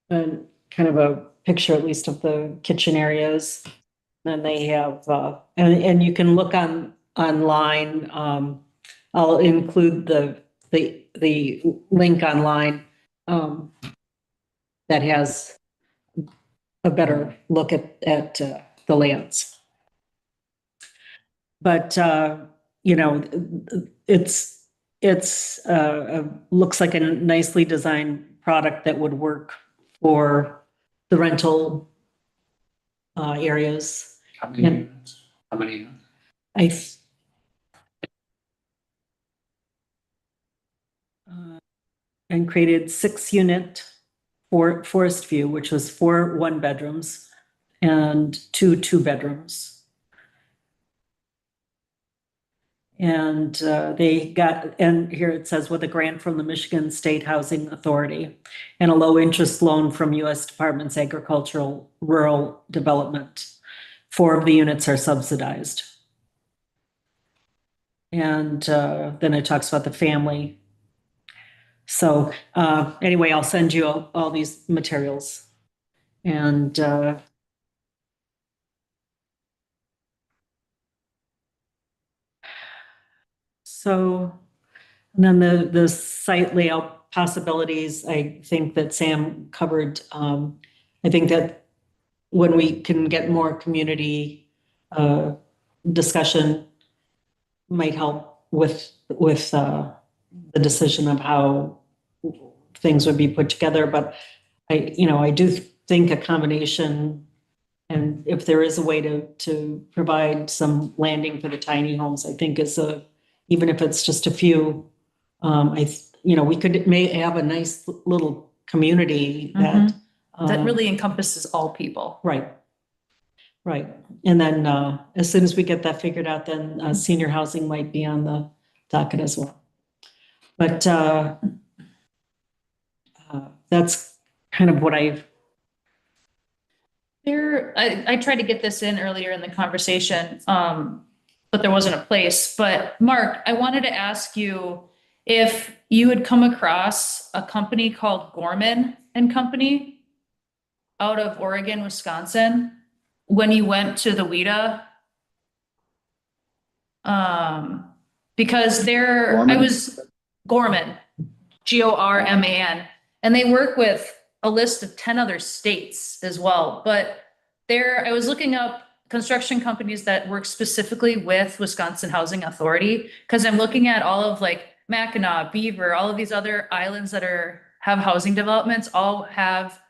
S3: kind of a picture at least of the kitchen areas. Then they have, and you can look online. I'll include the link online that has a better look at the layouts. But you know, it's looks like a nicely designed product that would work for the rental areas.
S2: How many
S3: Yeah.
S2: units? How many units?
S3: I th- uh, and created 6-unit for Forest View, which was 4 1-bedrooms and 2 2-bedrooms. And they got, and here it says, with a grant from the Michigan State Housing Authority and a low interest loan from U.S. Department's Agricultural Rural Development. 4 of the units are subsidized. And then it talks about the family. So anyway, I'll send you all these materials. And so, and then the site layout possibilities, I think that Sam covered. I think that when we can get more community discussion might help with the decision of how things would be put together. But I do think a combination, and if there is a way to provide some landing for the tiny homes, I think even if it's just a few, we may have a nice little community that
S1: That really encompasses all people.
S3: Right. Right. And then as soon as we get that figured out, then senior housing might be on the docket as well. But that's kind of what I
S1: tried to get this in earlier in the conversation, but there wasn't a place. But Mark, I wanted to ask you if you had come across a company called Gorman and Company out of Oregon, Wisconsin, when you went to the WIDA. Because I was Gorman, Gorman, and they work with a list of 10 other states as well. But I was looking up construction companies that work specifically with Wisconsin Housing Authority, because I'm looking at all of like Mackinac, Beaver, all of these other islands that have housing developments, all have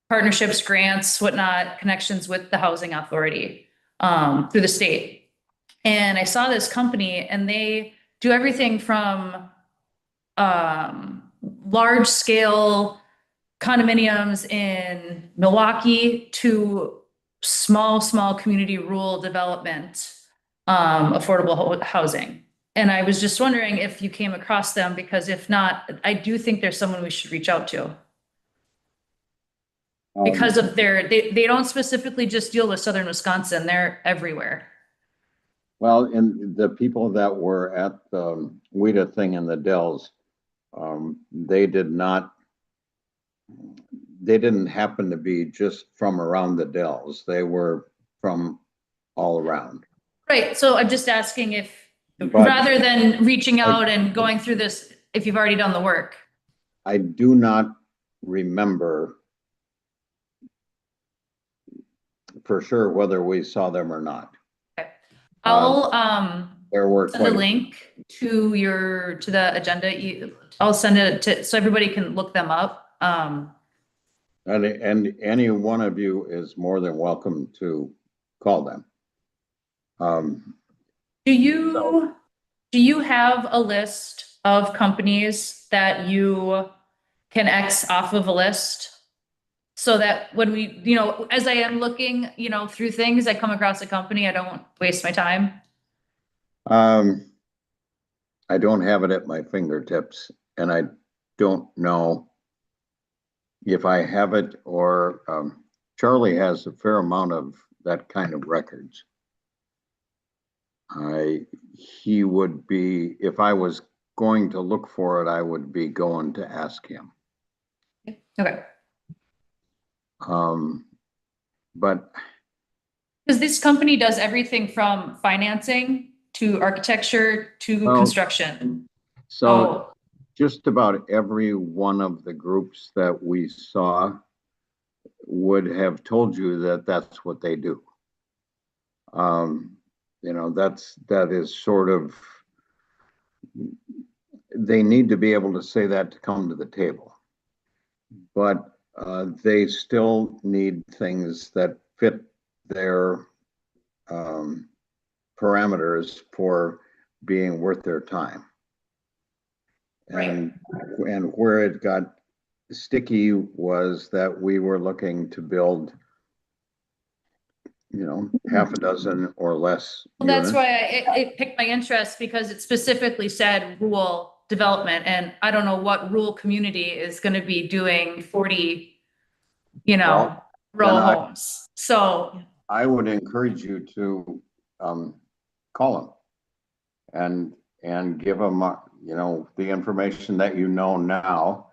S1: partnerships, grants, whatnot, connections with the housing authority through the state. And I saw this company and they do everything from large scale condominiums in Milwaukee to small community rural development, affordable housing. And I was just wondering if you came across them, because if not, I do think there's someone we should reach out to. Because of they don't specifically just deal with southern Wisconsin, they're everywhere.
S6: Well, and the people that were at the WIDA thing in the Dells, they didn't happen to be just from around the Dells. They were from all around.
S1: Right. So I'm just asking if,
S6: But
S1: rather than reaching out and going through this, if you've already done the work.
S6: I do not remember for sure whether we saw them or not.
S1: Okay. I'll
S6: There were
S1: send a link to the agenda. I'll send it so everybody can look them up.
S6: And any one of you is more than welcome to call them.
S1: Do you have a list of companies that you can X off of a list? So that when we, as I am looking, through things, I come across a company, I don't waste my time.
S6: I don't have it at my fingertips, and I don't know if I have it or Charlie has a fair amount of that kind of records. He would be, if I was going to look for it, I would be going to ask him.
S1: Okay.
S6: But
S1: Because this company does everything from financing to architecture to
S6: Well,
S1: construction.
S6: so just about every one of the groups that we saw would have told you that that's what they do. That is sort of, they need to be able to say that to come to the table. But they still need things that fit their parameters for being worth their time. And where it got sticky was that we were looking to build, half a dozen or less
S1: Well, that's
S6: units.
S1: why it piqued my interest, because it specifically said rural development, and I don't know what rural community is gonna be doing 40,
S6: Well,
S1: row
S6: then I-
S1: homes. So,
S6: I would encourage you to call them and give them, the information that you know now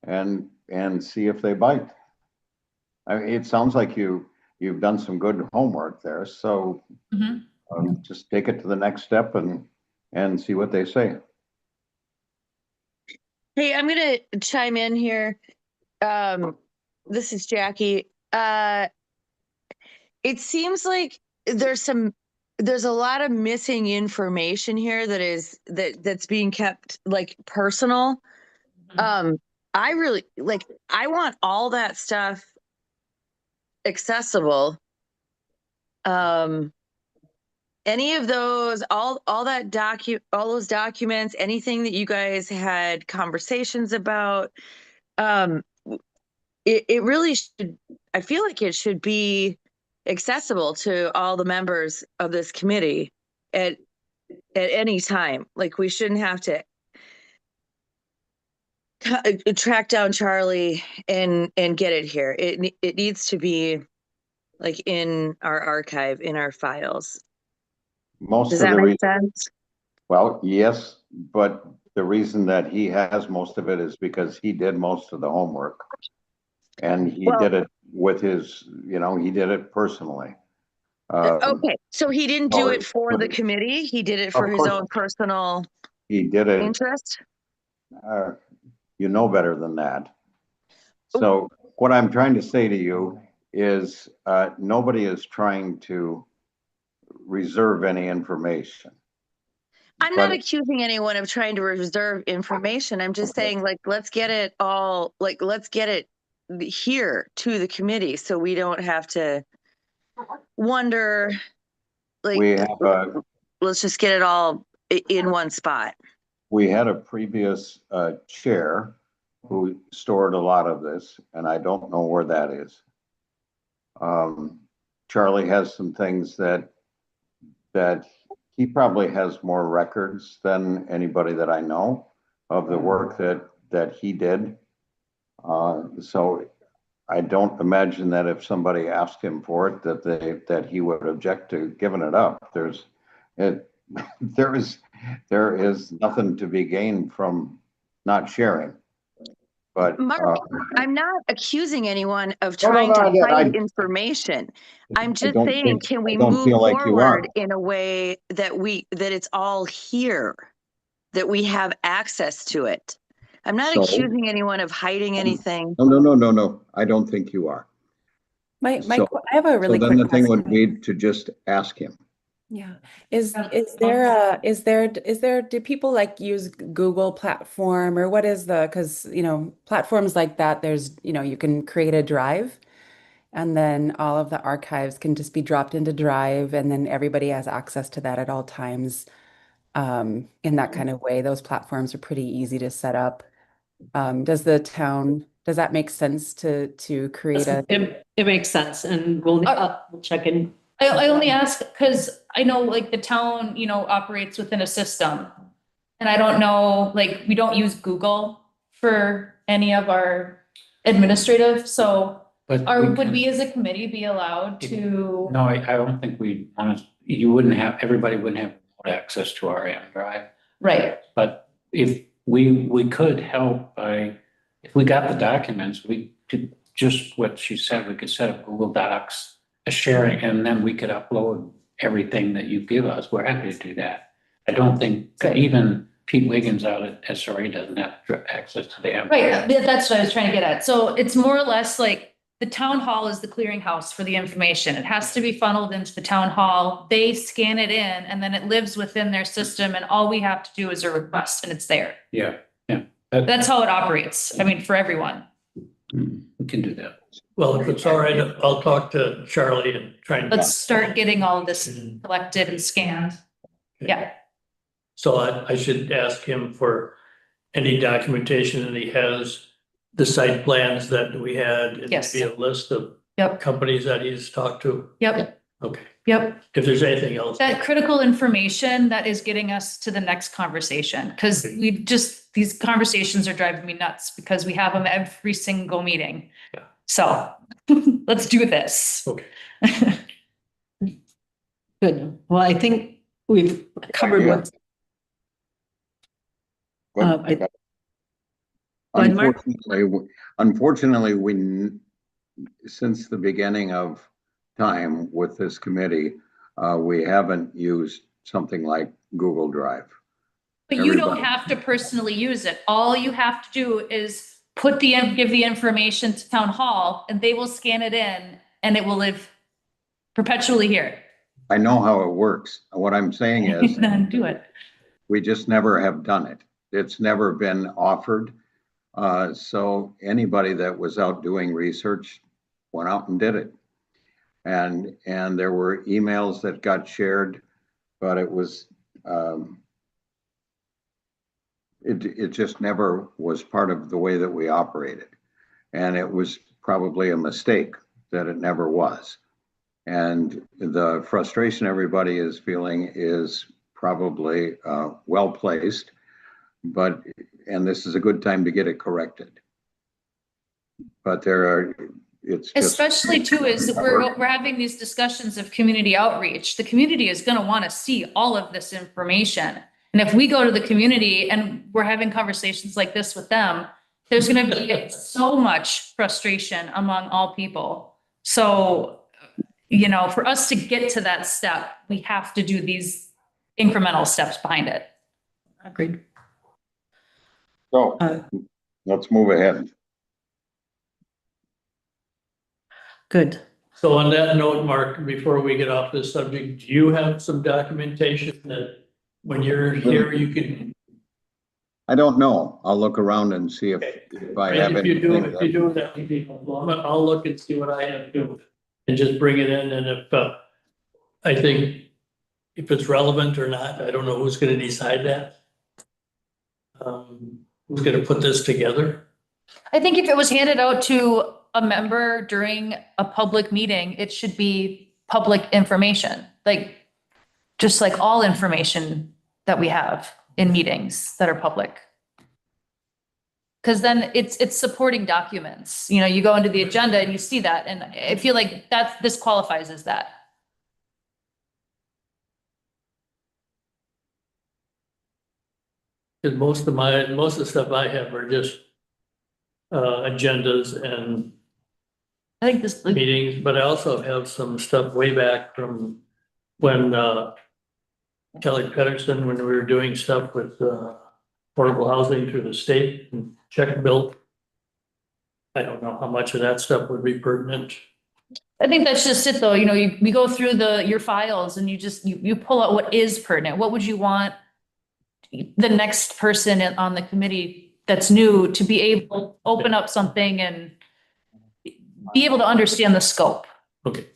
S6: and see if they bite. I mean, it sounds like you've done some good homework there, so
S1: mhm.
S6: just take it to the next step and see what they say.
S5: Hey, I'm gonna chime in here. This is Jackie. It seems like there's a lot of missing information here that's being kept like personal. I really I want all that stuff accessible. Any of those, all those documents, anything that you guys had conversations about, it really should, I feel like it should be accessible to all the members of this committee at any time. Like, we shouldn't have to track down Charlie and get it here. It needs to be like in our archive, in our files.
S6: Most
S5: Does
S6: of
S5: that
S6: the
S5: make
S6: reason,
S5: sense?
S6: well, yes, but the reason that he has most of it is because he did most of the homework. And he
S5: Well-
S6: did it with his, he did it personally.
S5: Okay, so he didn't do it for the
S6: but-
S5: committee. He did it for
S6: Of
S5: his
S6: course.
S5: own personal
S6: He did it,
S5: interest.
S6: you know better than that. So what I'm trying to say to you is, nobody is trying to reserve any information.
S5: I'm not
S6: But-
S5: accusing anyone of trying to reserve information. I'm just saying, like, let's get it all, like, let's get it here to the committee so we don't have to wonder, like,
S6: We have
S5: let's just get it all in one spot.
S6: we had a previous chair who stored a lot of this, and I don't know where that is. Charlie has some things that he probably has more records than anybody that I know of the work that he did. So I don't imagine that if somebody asked him for it, that he would object to giving it up. There is nothing to be gained from not sharing. But
S5: Mark, I'm not accusing anyone of
S6: No,
S5: trying
S6: no,
S5: to hide
S6: I-
S5: information. I'm
S6: I
S5: just
S6: don't
S5: saying,
S6: think-
S5: can
S6: I
S5: we
S6: don't
S5: move
S6: feel like you are.
S5: forward in a way that it's all here, that we have access to it? I'm not
S6: So-
S5: accusing anyone of hiding anything.
S6: No, I don't think you are.
S7: I have a
S6: So
S7: really
S6: then
S7: quick
S6: the thing would
S7: question.
S6: be to just ask him.
S7: Yeah. Do people like use Google platform, or what is because, platforms like that, there's, you can create a drive and then all of the archives can just be dropped into Drive and then everybody has access to that at all times. In that kind of way, those platforms are pretty easy to set up. Does that make sense to create a?
S3: It makes sense, and we'll check in.
S1: I only ask because I know like the town, operates within a system. And I don't know, like, we don't use Google for any of our administrative, so
S2: But
S1: would we as a committee be allowed to?
S2: No, I don't think everybody wouldn't have access to our M drive.
S1: Right,
S2: But if we could help if we got the documents, we could just what she said, we could set up Google Docs, a sharing, and then we could upload everything that you give us. We're happy to do that. I don't think
S1: Good.
S2: even Pete Wiggins out at SRA doesn't have access to the app.
S1: Right, that's what I was trying to get at. So it's more or less like the town hall is the clearinghouse for the information. It has to be funneled into the town hall. They scan it in and then it lives within their system and all we have to do is a request and it's there.
S2: Yeah,
S1: That's how it operates. I mean, for everyone.
S2: we can do that.
S4: Well, if it's all right, I'll talk to Charlie and try and.
S1: Let's start getting all of this collected and scanned. Yeah,
S4: So I should ask him for any documentation that he has, the site plans that we had. And
S1: Yes.
S4: maybe a list of
S1: yep,
S4: companies that he's talked to.
S1: yep,
S4: Okay,
S1: yep.
S4: if there's anything else.
S1: That critical information that is getting us to the next conversation, because these conversations are driving me nuts because we have them every single meeting.
S4: Yeah.
S1: So let's do this.
S4: Okay.
S3: Good. Well, I think we've covered what, I- Go ahead, Mark.
S6: Unfortunately, since the beginning of time with this committee, we haven't used something like Google Drive.
S1: But you don't
S6: Everybody-
S1: have to personally use it. All you have to do is give the information to town hall and they will scan it in and it will live perpetually here.
S6: I know how it works. What I'm saying is,
S1: Then do it.
S6: we just never have done it. It's never been offered. So anybody that was out doing research went out and did it. And there were emails that got shared, but it was, it just never was part of the way that we operated. And it was probably a mistake that it never was. And the frustration everybody is feeling is probably well placed, and this is a good time to get it corrected. But it's just.
S1: Especially too, is we're having these discussions of community outreach. The community is gonna wanna see all of this information. And if we go to the community and we're having conversations like this with them, there's gonna be so much frustration among all people. So, for us to get to that step, we have to do these incremental steps behind it.
S3: Agreed.
S6: So let's move ahead.
S3: Good.
S4: So on that note, Mark, before we get off this subject, do you have some documentation that when you're here, you can?
S6: I don't know. I'll look around and see if I have
S4: If you do,
S6: anything.
S4: if you do that, would be helpful. I'll look and see what I have to and just bring it in. And if, I think if it's relevant or not, I don't know who's gonna decide that. Who's gonna put this together?
S1: I think if it was handed out to a member during a public meeting, it should be public information, just like all information that we have in meetings that are public. Because then it's supporting documents. You go into the agenda and you see that, and I feel like this qualifies as that.
S4: Cause most of the stuff I have are just agendas and
S1: I think this,
S4: meetings, but I also have some stuff way back from when Kelly Pedersen, when we were doing stuff with affordable housing through the state and check built. I don't know how much of that stuff would be pertinent.
S1: I think that's just it though. We go through your files and you pull out what is pertinent. What would you want the next person on the committee that's new to be able to open up something and be able to understand the scope?
S4: Okay.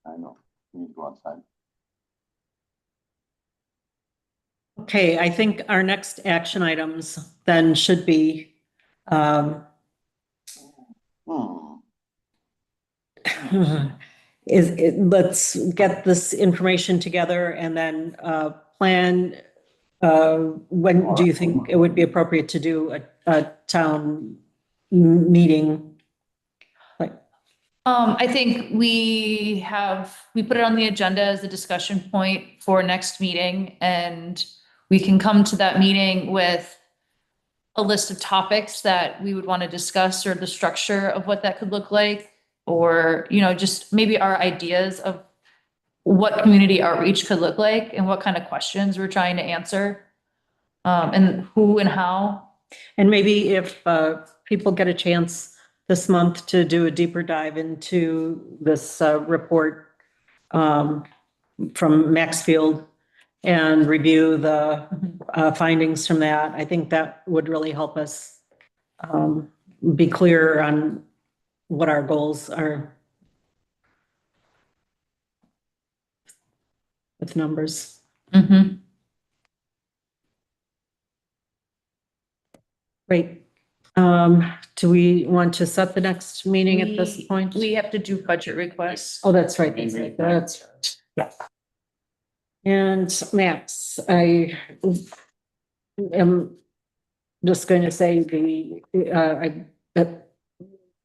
S6: I know. We need to go outside.
S3: Okay, I think our next action items then should be, let's get this information together and then plan, when do you think it would be appropriate to do a town meeting?
S1: I think we put it on the agenda as a discussion point for next meeting, and we can come to that meeting with a list of topics that we would want to discuss or the structure of what that could look like? Or, just maybe our ideas of what community outreach could look like and what kind of questions we're trying to answer? And who and how?
S3: And maybe if people get a chance this month to do a deeper dive into this report from Maxfield and review the findings from that, I think that would really help us be clear on what our goals are with numbers.
S1: Mm-hmm.
S3: Great. Do we want to set the next meeting at this point?
S1: We have to do budget requests.
S3: Oh, that's right. That's right. That's, yeah. And Max, I am just going to say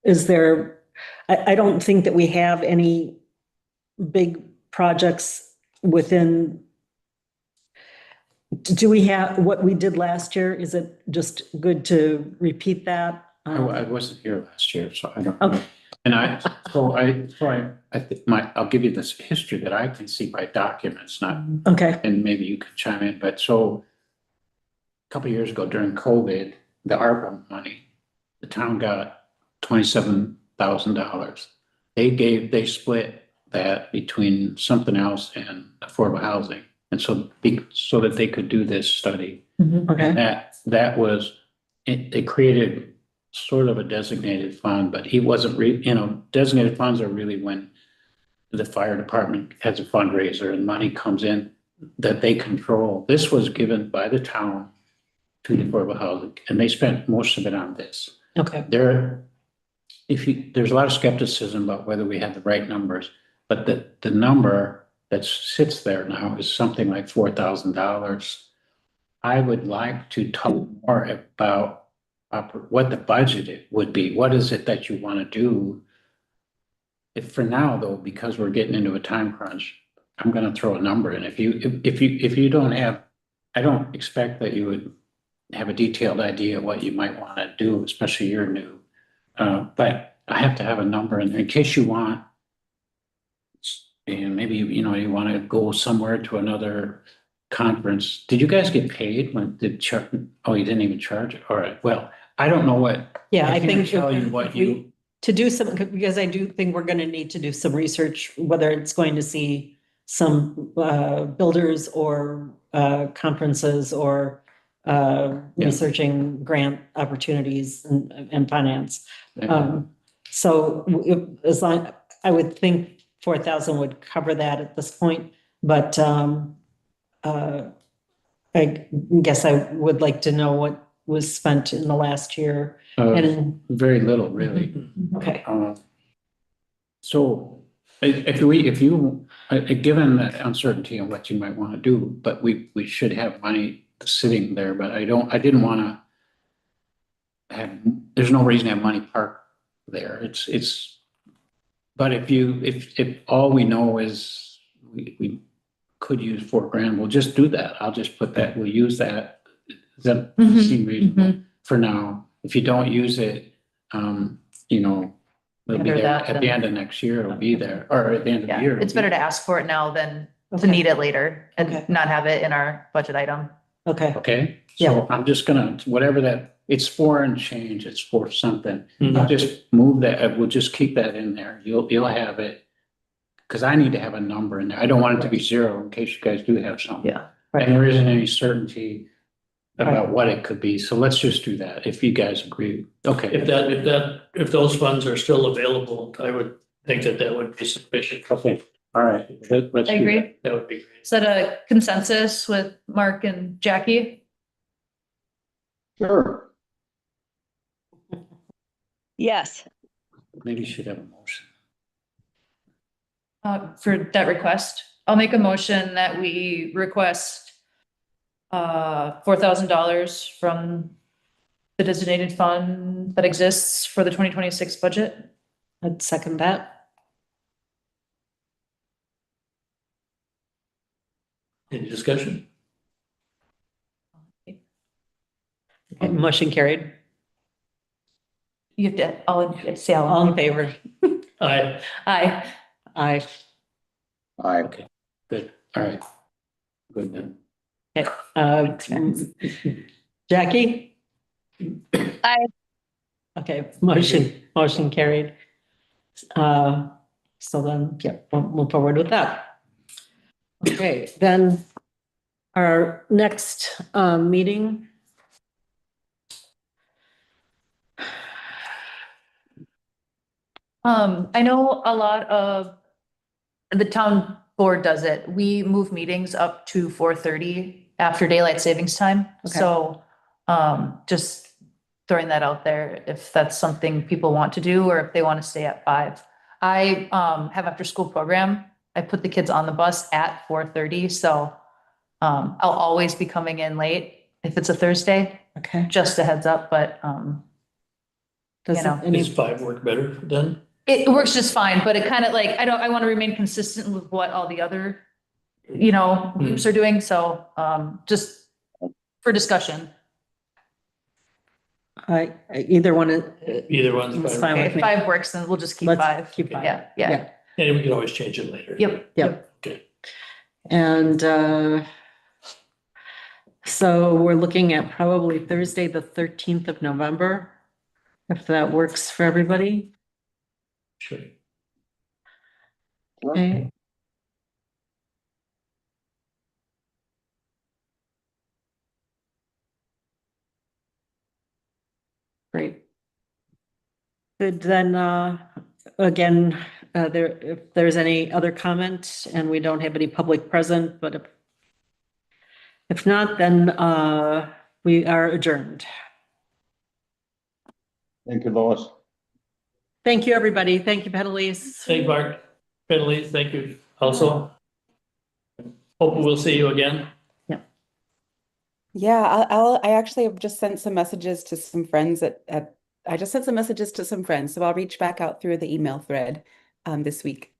S3: is there, I don't think that we have any big projects within. Do we have what we did last year? Is it just good to repeat that?
S2: I wasn't here last year, so I don't know.
S3: Okay.
S2: And I think I'll give you this history that I can see by documents, not,
S3: Okay.
S2: and maybe you can chime in, but so a couple of years ago during COVID, the ARPA money, the town got $27,000. They split that between something else and affordable housing. And so that they could do this study.
S3: Okay.
S2: And that was, it created sort of a designated fund, but he wasn't designated funds are really when the fire department has a fundraiser and money comes in that they control. This was given by the town to the affordable housing, and they spent most of it on this.
S3: Okay.
S2: There's a lot of skepticism about whether we had the right numbers, but the number that sits there now is something like $4,000. I would like to talk more about what the budget would be. What is it that you want to do? If for now, though, because we're getting into a time crunch, I'm going to throw a number in. If you don't have, I don't expect that you would have a detailed idea of what you might want to do, especially you're new. But I have to have a number in case you want. And maybe, you want to go somewhere to another conference. Did you guys get paid when oh, you didn't even charge it? All right. Well, I don't know what.
S3: Yeah, I
S2: can't
S3: think
S2: tell you what you.
S3: to do some, because I do think we're going to need to do some research, whether it's going to see some builders or conferences or researching grant opportunities and finance. So as long, I would think 4,000 would cover that at this point, but I guess I would like to know what was spent in the last year. And
S2: Very little, really.
S3: okay,
S2: So if you, given the uncertainty on what you might want to do, but we should have money sitting there, but I didn't want to have, there's no reason to have money parked there. But if all we know is we could use $4,000, we'll just do that. I'll just put that, we'll use that. Does that seem reasonable for now? If you don't use it, it'll be
S1: Under
S2: there
S1: that,
S2: at the end of next year, it'll be there, or at the end of the
S1: Yeah,
S2: year.
S1: it's better to ask for it now than to
S3: Okay.
S1: need it later
S3: Okay.
S1: and not have it in our budget item.
S3: okay,
S2: Okay,
S3: Yeah.
S2: so I'm just gonna, whatever that, it's for and change, it's for something.
S4: Mhm.
S2: I'll just move that, we'll just keep that in there. You'll have it. Cause I need to have a number in there. I don't want it to be zero in case you guys do have something.
S1: Yeah.
S2: And there isn't any certainty about what it could be. So let's just do that if you guys agree. Okay.
S4: If those funds are still available, I would think that would be sufficient.
S2: Okay, all right. Let's
S1: I
S2: do
S1: agree.
S2: that.
S4: That would be great.
S1: Is that a consensus with Mark and Jackie?
S2: Sure.
S5: Yes.
S2: Maybe you should have a motion.
S1: For that request? I'll make a motion that we request $4,000 from the designated fund that exists for the 2026 budget.
S3: I'd second that.
S4: Any discussion?
S3: Okay, motion carried.
S1: You have to, say
S3: All in favor?
S4: Aye.
S1: Aye.
S3: Aye.
S6: Aye.
S2: Okay, good, all right. Good then.
S3: Okay, Jackie?
S5: Aye.
S3: Okay, motion carried. So then, yeah, we'll move forward with that. Okay, then our next meeting.
S1: I know a lot of the town board does it. We move meetings up to 4:30 after daylight savings time.
S3: Okay.
S1: So, just throwing that out there, if that's something people want to do, or if they want to stay at 5. I, have after school program. I put the kids on the bus at 4:30, so, I'll always be coming in late if it's a Thursday,
S3: Okay.
S1: just a heads up, but,
S3: Does
S1: you know,
S3: any-
S4: Does 5 work better then?
S1: it works just fine, but it kind of like, I want to remain consistent with what all the other, groups are doing. So, just for discussion.
S3: I either one is.
S4: Either one's
S3: It's
S4: fine.
S3: fine
S1: Okay,
S3: with
S1: if
S3: me.
S1: 5 works, then we'll just keep
S3: Let's
S1: 5.
S3: keep 5.
S1: Yeah, yeah.
S4: And we can always change it later.
S1: Yep.
S3: Yep.
S4: Okay.
S3: And so we're looking at probably Thursday, the 13th of November, if that works for everybody.
S4: Sure.
S3: Okay. Great. Good, then, again, if there's any other comment and we don't have any public present, but if not, then, we are adjourned.
S6: Thank you, Lois.
S3: Thank you, everybody. Thank you, Petalise.
S4: Thank you, Mark. Finley, thank you also. Hope we'll see you again.
S7: Yeah, I actually have just sent some messages to some friends I just sent some messages to some friends, so I'll reach back out through the email thread this week.